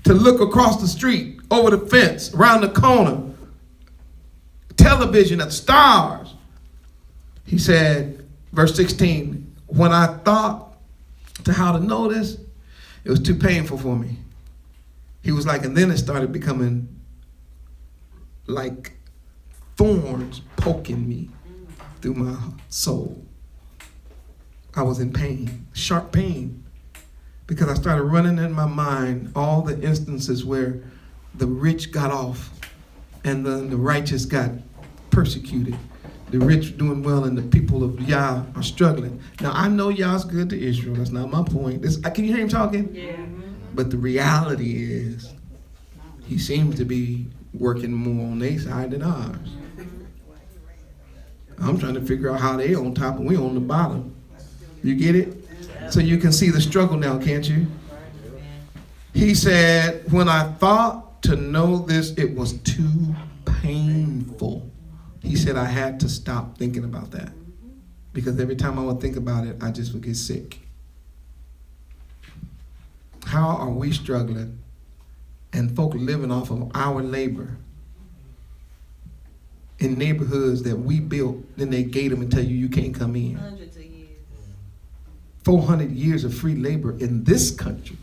to look across the street, over the fence, around the corner, television, at the stars. He said, verse 16, when I thought to how to know this, it was too painful for me. He was like, and then it started becoming like thorns poking me through my soul. I was in pain, sharp pain. Because I started running in my mind all the instances where the rich got off and the righteous got persecuted. The rich doing well and the people of Yah are struggling. Now, I know Yah's good to Israel. That's not my point. Can you hear him talking? Yeah. But the reality is he seems to be working more on their side than ours. I'm trying to figure out how they on top and we on the bottom. You get it? So you can see the struggle now, can't you? He said, when I thought to know this, it was too painful. He said I had to stop thinking about that. Because every time I would think about it, I just would get sick. How are we struggling and folk living off of our labor in neighborhoods that we built, then they gate them and tell you can't come in? 400 years of free labor in this country,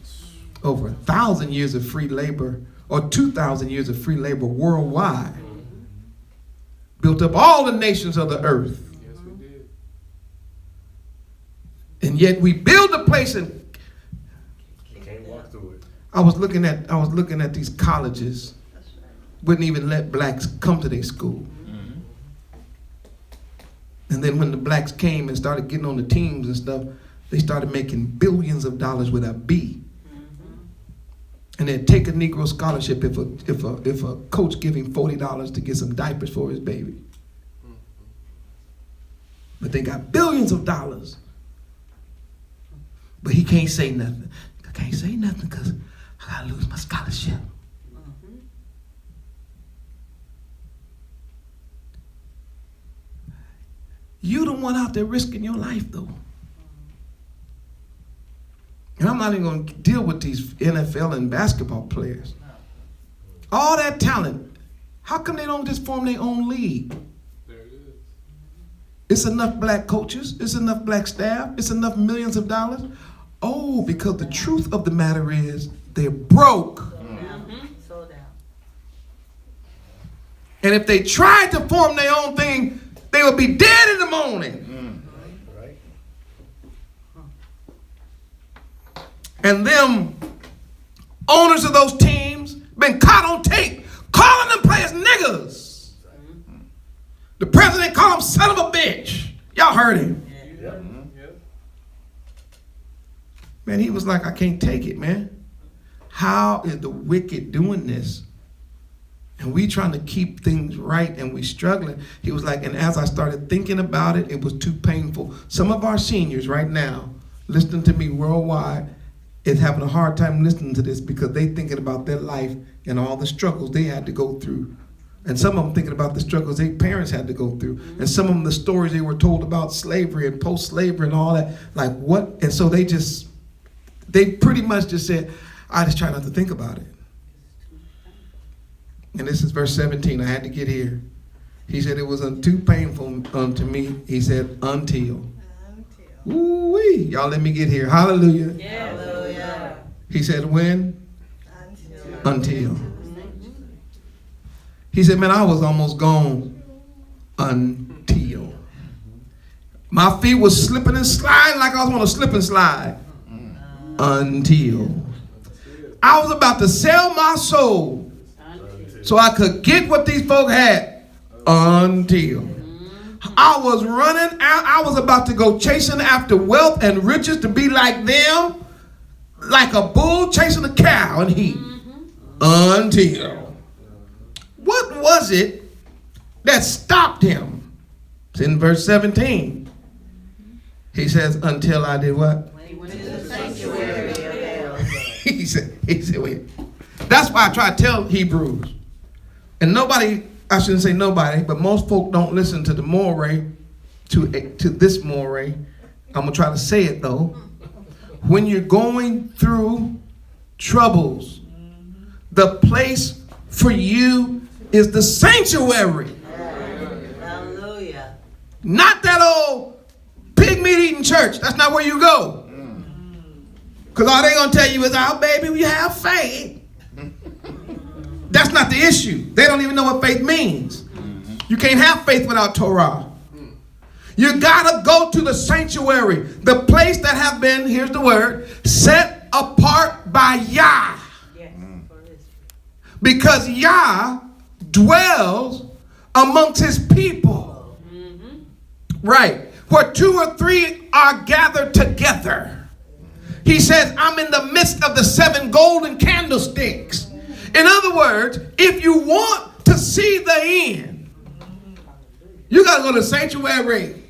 over 1,000 years of free labor, or 2,000 years of free labor worldwide, built up all the nations of the earth. Yes, we did. And yet we build a place and You can't walk through it. I was looking at these colleges, wouldn't even let blacks come to their school. And then when the blacks came and started getting on the teams and stuff, they started making billions of dollars with a B. And they'd take a Negro scholarship if a coach give him $40 to get some diapers for his baby. But they got billions of dollars. But he can't say nothing. I can't say nothing because I gotta lose my scholarship. You the one out there risking your life though. And I'm not even going to deal with these NFL and basketball players. All that talent, how come they don't just form their own league? There it is. It's enough black coaches, it's enough black staff, it's enough millions of dollars. Oh, because the truth of the matter is they're broke. So down. And if they tried to form their own thing, they would be dead in the morning. Right. And them owners of those teams been caught on tape calling them players niggas. The president called him son of a bitch. Y'all heard him. Yep. Yep. Man, he was like, I can't take it, man. How is the wicked doing this? And we trying to keep things right and we struggling. He was like, and as I started thinking about it, it was too painful. Some of our seniors right now, listening to me worldwide, is having a hard time listening to this because they thinking about their life and all the struggles they had to go through. And some of them thinking about the struggles their parents had to go through. And some of them the stories they were told about slavery and post-slavery and all that. Like what? And so they pretty much just said, I just try not to think about it. And this is verse 17. I had to get here. He said, it was too painful unto me. He said, until. Ooh-wee. Y'all let me get here. Hallelujah. He said, when? Until. He said, man, I was almost gone until. My feet was slipping and sliding like I was on a slip and slide. Until I was about to sell my soul so I could get what these folk had. Until I was running out. I was about to go chasing after wealth and riches to be like them, like a bull chasing a cow in heat. Until. What was it that stopped him? It's in verse 17. He says, until I did what? He said, wait. That's why I try to tell Hebrews. And nobody, I shouldn't say nobody, but most folk don't listen to the Moreh, to this Moreh. I'm going to try to say it though. When you're going through troubles, the place for you is the sanctuary. Hallelujah. Not that old pig meat eating church. That's not where you go. Because all they're going to tell you is, oh, baby, we have faith. That's not the issue. They don't even know what faith means. You can't have faith without Torah. You got to go to the sanctuary, the place that have been, here's the word, set apart by Yah. Because Yah dwells amongst his people. Right. Where 2 or 3 are gathered together. He says, I'm in the midst of the 7 golden candlesticks. In other words, if you want to see the end, you got to go to the sanctuary.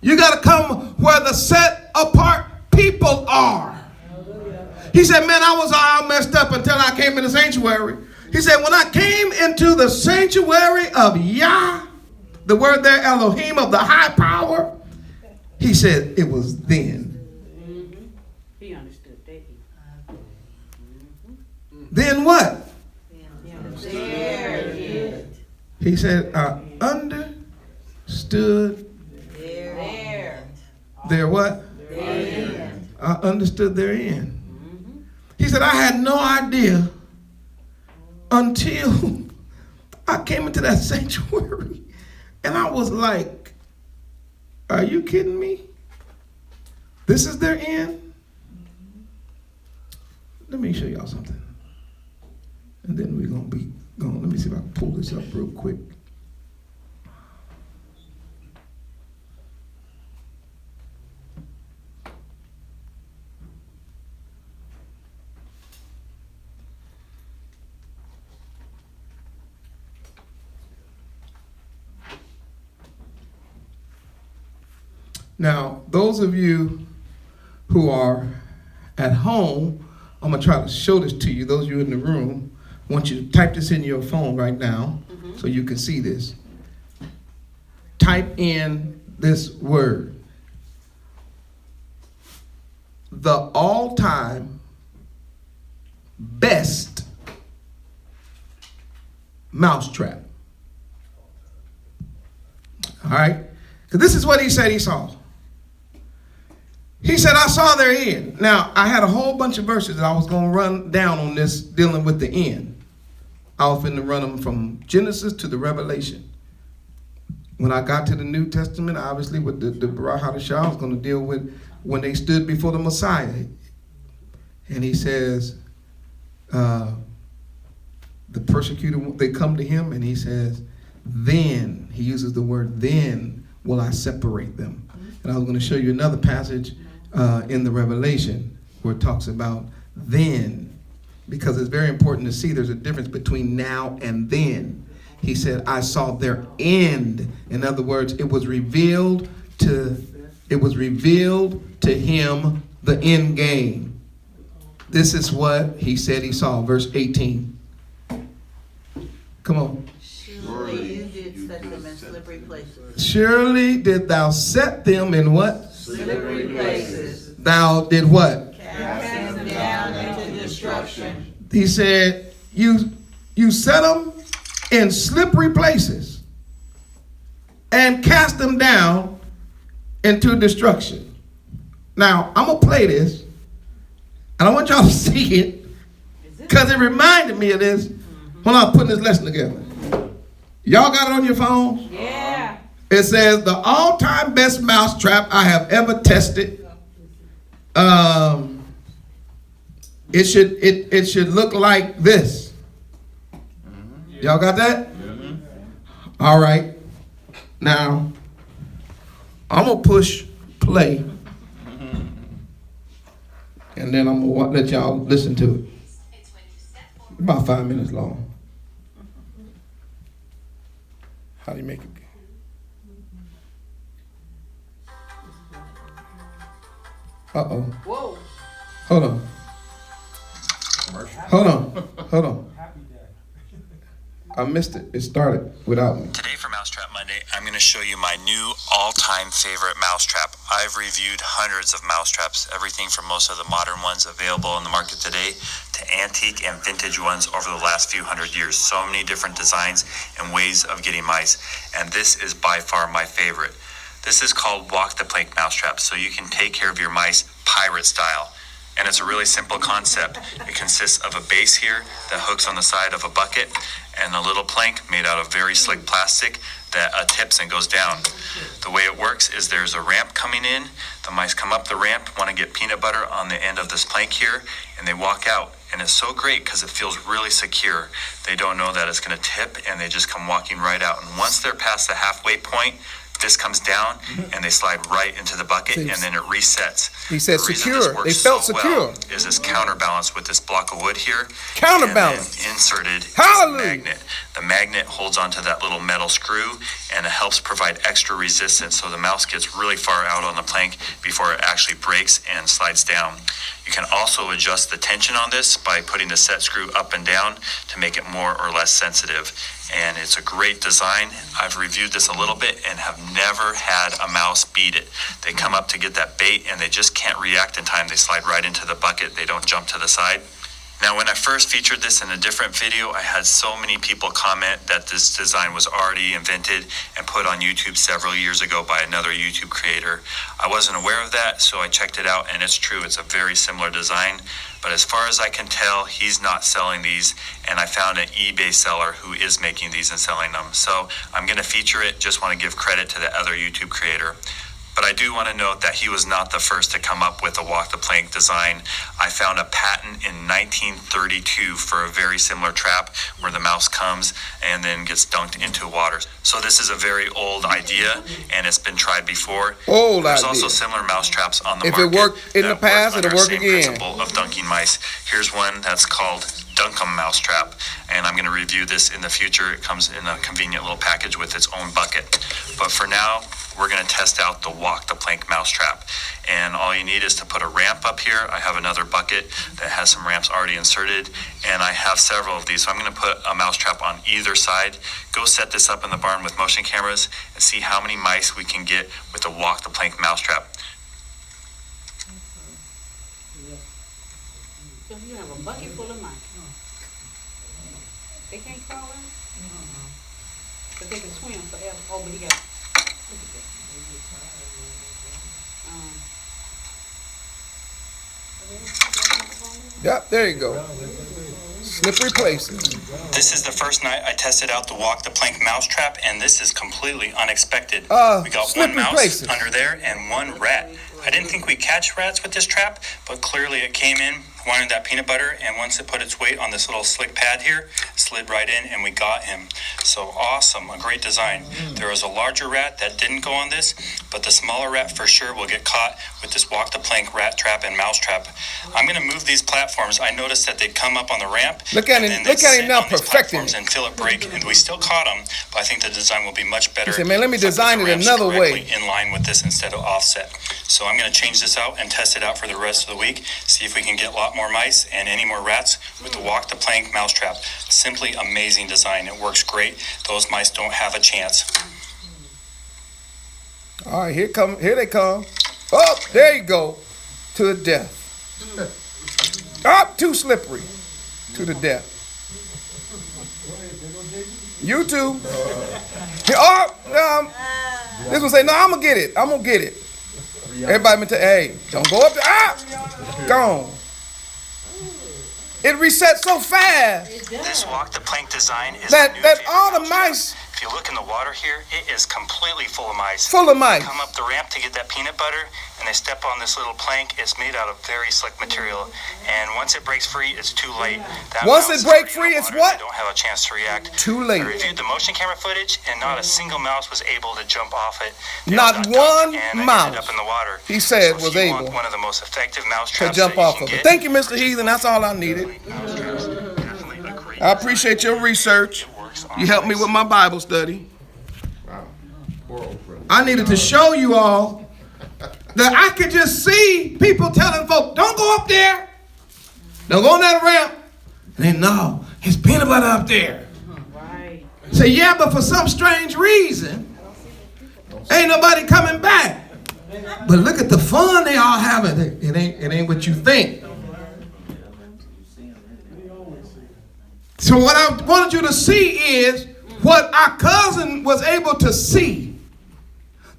You got to come where the set apart people are. He said, man, I was all messed up until I came in the sanctuary. He said, when I came into the sanctuary of Yah, the word there, Elohim, of the high power, he said, it was then. He understood that. Then what? There it is. He said, I understood There. their what? There. I understood their end. He said, I had no idea until I came into that sanctuary. And I was like, are you kidding me? This is their end? Let me show y'all something. And then we're going to be going. Let me see if I can pull this up real quick. Now, those of you who are at home, I'm going to try to show this to you. Those of you in the room, I want you to type this in your phone right now so you can see this. Type in this word. The all-time best mousetrap. All right? Because this is what he said he saw. He said, I saw their end. Now, I had a whole bunch of verses that I was going to run down on this dealing with the end. I was going to run them from Genesis to the Revelation. When I got to the New Testament, obviously with the Baruch HaDashah, I was going to deal with when they stood before the Messiah. And he says, the persecutor, they come to him and he says, then, he uses the word then will I separate them. And I was going to show you another passage in the Revelation where it talks about then, because it's very important to see there's a difference between now and then. He said, I saw their end. In other words, it was revealed to him the end game. This is what he said he saw, verse 18. Come on. Surely you did set them in slippery places. Surely did thou set them in what? Slippery places. Thou did what? Cast them down into destruction. He said, you set them in slippery places and cast them down into destruction. Now, I'm going to play this, and I want y'all to see it, because it reminded me of this when I was putting this lesson together. Y'all got it on your phone? Yeah. It says the all-time best mousetrap I have ever tested. It should look like this. Y'all got that? All right. Now I'm gonna push play, and then I'm gonna let y'all listen to it. About 5 minutes long. How do you make it? Uh-oh. Whoa. Hold on. Hold on. I missed it. It started without me. Today for Mousetrap Monday, I'm going to show you my new all-time favorite mousetrap. I've reviewed hundreds of mousetraps, everything from most of the modern ones available in the market today to antique and vintage ones over the last few hundred years. So many different designs and ways of getting mice, and this is by far my favorite. This is called Walk the Plank Mousetrap, so you can take care of your mice pirate style. And it's a really simple concept. It consists of a base here that hooks on the side of a bucket and a little plank made out of very slick plastic that tips and goes down. The way it works is there's a ramp coming in. The mice come up the ramp, want to get peanut butter on the end of this plank here, and they walk out. And it's so great because it feels really secure. They don't know that it's going to tip, and they just come walking right out. And once they're past the halfway point, this comes down and they slide right into the bucket, and then it resets. He said The reason secure. this works They felt so secure. well is this counterbalance with this block of wood here. Counterbalance. And then inserted is Hallelujah. a magnet. The magnet holds onto that little metal screw, and it helps provide extra resistance so the mouse gets really far out on the plank before it actually breaks and slides down. You can also adjust the tension on this by putting the set screw up and down to make it more or less sensitive. And it's a great design. I've reviewed this a little bit and have never had a mouse beat it. They come up to get that bait and they just can't react in time. They slide right into the bucket. They don't jump to the side. Now, when I first featured this in a different video, I had so many people comment that this design was already invented and put on YouTube several years ago by another YouTube creator. I wasn't aware of that, so I checked it out, and it's true. It's a very similar design. But as far as I can tell, he's not selling these, and I found an eBay seller who is making these and selling them. So I'm going to feature it. Just want to give credit to the other YouTube creator. But I do want to note that he was not the first to come up with a walk the plank design. I found a patent in 1932 for a very similar trap where the mouse comes and then gets dunked into water. So this is a very old idea, and it's been tried before. There's also similar mouse traps on the market. If it worked in the past, it'll work again. Principle of dunking mice. Here's one that's called Dunkum Mousetrap, and I'm going to review this in the future. It comes in a convenient little package with its own bucket. But for now, we're going to test out the Walk the Plank Mousetrap. And all you need is to put a ramp up here. I have another bucket that has some ramps already inserted, and I have several of these. So I'm going to put a mousetrap on either side. Go set this up in the barn with motion cameras and see how many mice we can get with the Walk the Plank Mousetrap. So you have a bucket full of mice. They can't crawl in? But they can swim forever. Oh, but he got, look at that. Yep, there you go. Slippery places. This is the first night I tested out the Walk the Plank Mousetrap, and this is completely unexpected. We got one slippery mouse places. under there and one rat. I didn't think we'd catch rats with this trap, but clearly it came in, wanted that peanut butter, and once it put its weight on this little slick pad here, slid right in, and we got him. So awesome, a great design. There was a larger rat that didn't go on this, but the smaller rat for sure will get caught with this Walk the Plank rat trap and mouse trap. I'm going to move these platforms. I noticed that they'd come up on the ramp. Look at him, look at him now perfecting it. And feel it break, and we still caught them, but I think the design will be much better. He said, man, let me if I put design the it ramps another way. directly in line with this instead of offset. So I'm going to change this out and test it out for the rest of the week, see if we can get a lot more mice and any more rats with the Walk the Plank Mousetrap. Simply amazing design. It works great. Those mice don't have a chance. All right, here they come. Oh, there you go. To the death. Too slippery. To the death. You too. This one say, no, I'm gonna get it. I'm gonna get it. Everybody been hey, don't go up there. Gone. It resets so fast This Walk the Plank design is that all the mice If you look in the water here, it is completely full of mice. Full of mice. Come up the ramp to get that peanut butter, and they step on this little plank. It's made out of very slick material, and once it breaks free, it's too late. That Once mouse it breaks is free, already in it's the water. what? They don't have a chance to react. Too late. I reviewed the motion camera footage, and not a single mouse was able to jump off it. They Not all got one dunked, and they mouse, ended up in the water. he said, So was if you want able one of the most effective mouse to traps jump that you off can of it. get, Thank you, Mr. Heathen. That's all I needed. mouse traps, definitely a great I appreciate your research. It works on You helped me mice. with my Bible study. Wow. Poor old brother. I needed to show you all that I could just see people telling folk, don't go up there. Don't go on that ramp. And then, no, it's peanut butter up there. Right. Say, yeah, but for some strange reason, ain't nobody coming back. But look at the fun they all having. It ain't what you think. So what I wanted you to see is what our cousin was able to see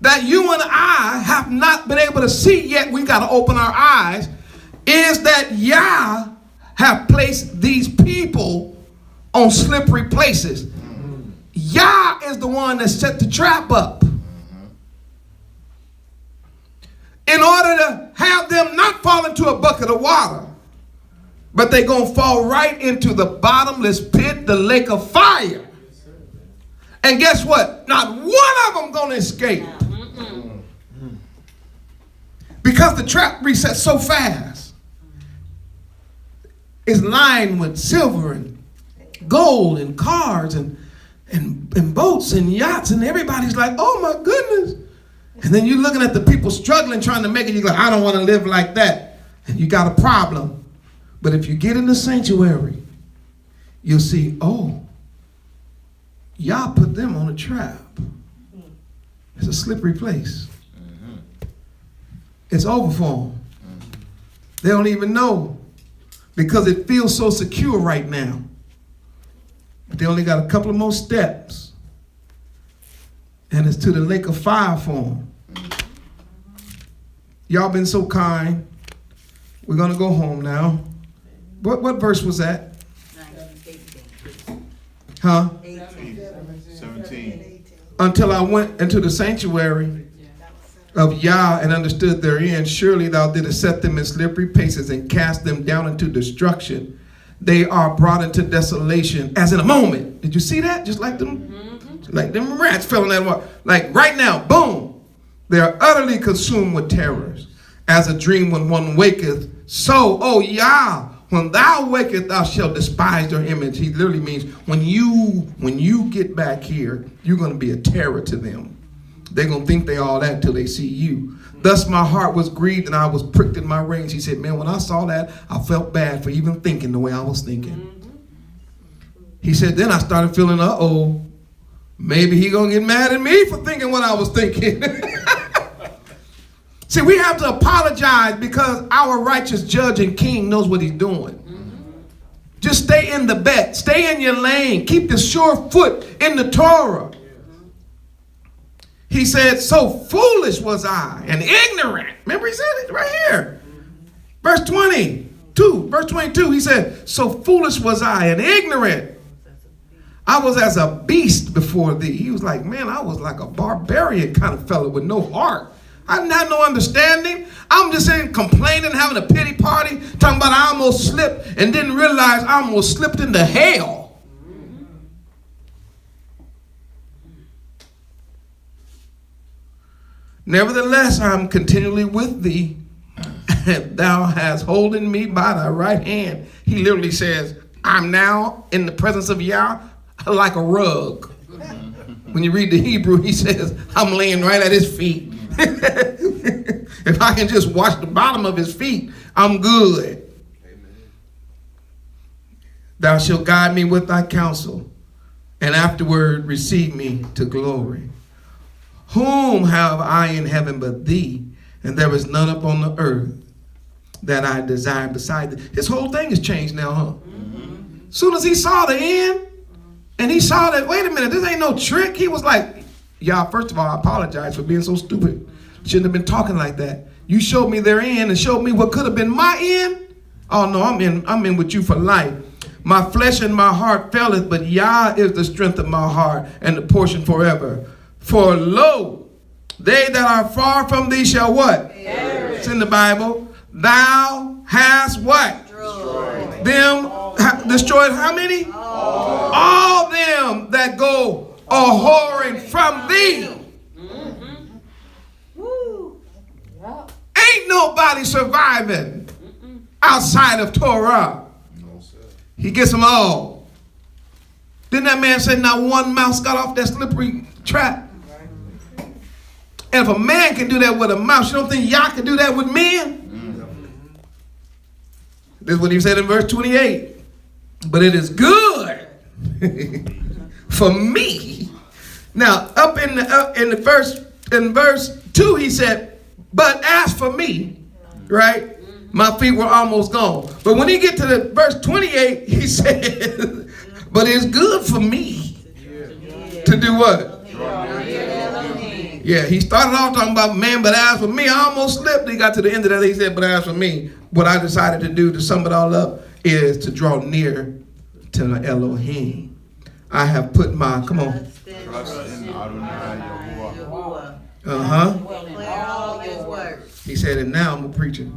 that you and I have not been able to see yet. We got to open our eyes. Is that Yah have placed these people on slippery places. Yah is the one that set the trap up. In order to have them not fall into a bucket of water, but they're going to fall right into the bottomless pit, the lake of fire. And guess what? Not one of them going to escape. Because the trap resets so fast. It's lined with silver and gold and cars and boats and yachts, and everybody's like, oh my goodness. And then you're looking at the people struggling, trying to make it. You're like, I don't want to live like that. And you got a problem. But if you get in the sanctuary, you'll see, oh, Yah put them on a trap. It's a slippery place. It's over for them. They don't even know because it feels so secure right now. But they only got a couple of more steps. And it's to the lake of fire for them. Y'all been so kind. We're going to go home now. What verse was that? 18. Huh? 17. Until I went into the sanctuary of Yah and understood therein, surely thou didst set them in slippery places and cast them down into destruction. They are brought into desolation as in a moment. Did you see that? Just like them rats fell in that water. Like right now, boom. They are utterly consumed with terrors. As a dream when one waketh, so, oh Yah, when thou waketh, thou shalt despise their image. He literally means when you get back here, you're going to be a terror to them. They're going to think they all that till they see you. Thus my heart was grieved and I was pricked in my reins. He said, man, when I saw that, I felt bad for even thinking the way I was thinking. He said, then I started feeling, uh-oh, maybe he going to get mad at me for thinking what I was thinking. See, we have to apologize because our righteous judge and king knows what he's doing. Just stay in the bet. Stay in your lane. Keep the sure foot in the Torah. He said, so foolish was I and ignorant. Remember he said it right here. Verse 22, he said, so foolish was I and ignorant. I was as a beast before thee. He was like, man, I was like a barbarian kind of fellow with no heart. I didn't have no understanding. I'm just saying complaining, having a pity party, talking about I almost slipped and didn't realize I almost slipped into hell. Nevertheless, I'm continually with thee, and thou hast holden me by thy right hand. He literally says, I'm now in the presence of Yah like a rug. When you read the Hebrew, he says, I'm laying right at his feet. If I can just wash the bottom of his feet, I'm good. Thou shalt guide me with thy counsel, and afterward receive me to glory. Whom have I in heaven but thee? And there is none upon the earth that I desire beside thee. His whole thing has changed now, huh? As soon as he saw the end, and he saw that, wait a minute, this ain't no trick. He was like, y'all, first of all, I apologize for being so stupid. Shouldn't have been talking like that. You showed me their end and showed me what could have been my end. Oh no, I'm in with you for life. My flesh and my heart faileth, but Yah is the strength of my heart and the portion forever. For lo, they that are far from thee shall what? It's in the Bible. Thou hast what? Destroyed how many? All them that go a-whoring from thee. Ain't nobody surviving outside of Torah. He gets them all. Didn't that man say not one mouse got off that slippery trap? And if a man can do that with a mouse, you don't think Yah can do that with men? This is what he said in verse 28. But it is good for me. Now, up in verse 2, he said, but as for me, right? My feet were almost gone. But when he get to the verse 28, he said, but it's good for me to do what? Yeah, he started off talking about man, but as for me, I almost slipped. He got to the end of that, he said, but as for me, what I decided to do to sum it all up is to draw near to the Elohim. I have put my, come on. Trust in Adonai Yahuwah. Declare all his words. He said, and now I'm a preacher.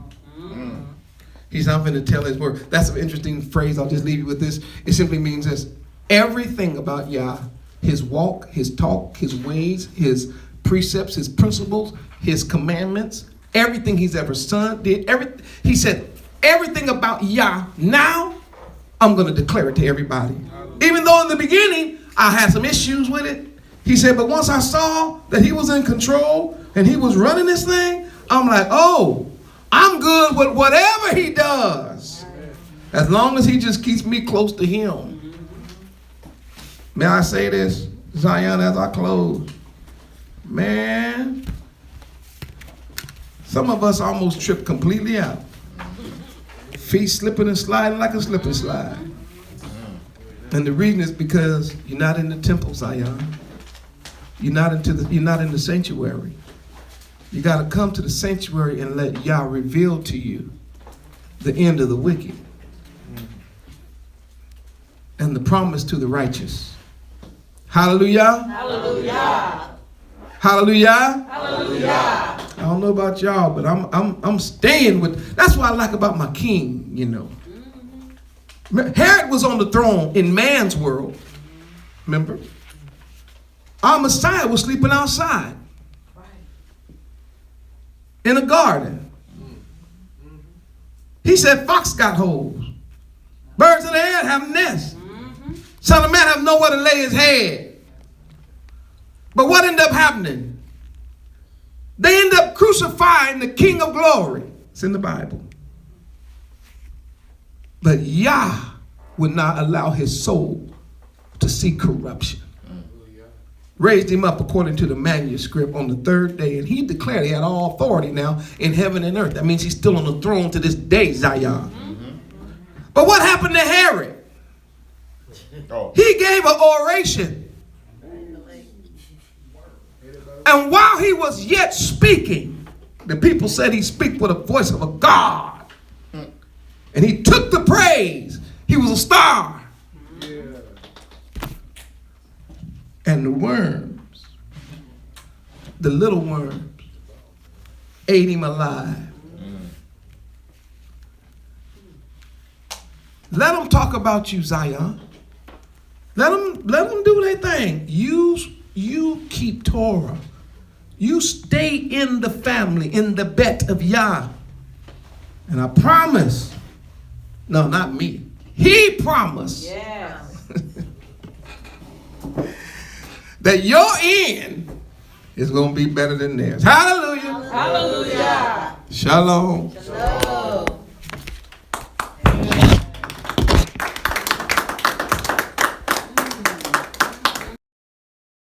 He's not going to tell his word. That's an interesting phrase. I'll just leave you with this. It simply means this. Everything about Yah, his walk, his talk, his ways, his precepts, his principles, his commandments, everything he's ever did, he said, everything about Yah, now I'm going to declare it to everybody. Even though in the beginning I had some issues with it. He said, but once I saw that he was in control and he was running this thing, I'm like, oh, I'm good with whatever he does. As long as he just keeps me close to him. May I say this, Zion, as I close? Man, some of us almost tripped completely out. Feet slipping and sliding like a slip and slide. And the reason is because you're not in the temple, Zion. You're not in the sanctuary. You got to come to the sanctuary and let Yah reveal to you the end of the wicked and the promise to the righteous. Hallelujah. Hallelujah. Hallelujah. Hallelujah. I don't know about y'all, but I'm staying with. That's what I like about my king, you know. Herod was on the throne in man's world. Remember? Our Messiah was sleeping outside. In a garden. He said, fox got holes. Birds of the air have nests. Son of man have nowhere to lay his head. But what ended up happening? They end up crucifying the King of Glory. It's in the Bible. But Yah would not allow his soul to see corruption. Raised him up according to the manuscript on the third day, and he declared he had all authority now in heaven and earth. That means he's still on the throne to this day, Zion. But what happened to Herod? He gave an oration. And while he was yet speaking, the people said he speak with a voice of a God. And he took the praise. He was a star. And the worms, the little worms, ate him alive. Let them talk about you, Zion. Let them do their thing. You keep Torah. You stay in the family, in the bet of Yah. And I promise, no, not me. He promised. Yes. That your end is going to be better than theirs. Hallelujah. Hallelujah. Shalom. Shalom.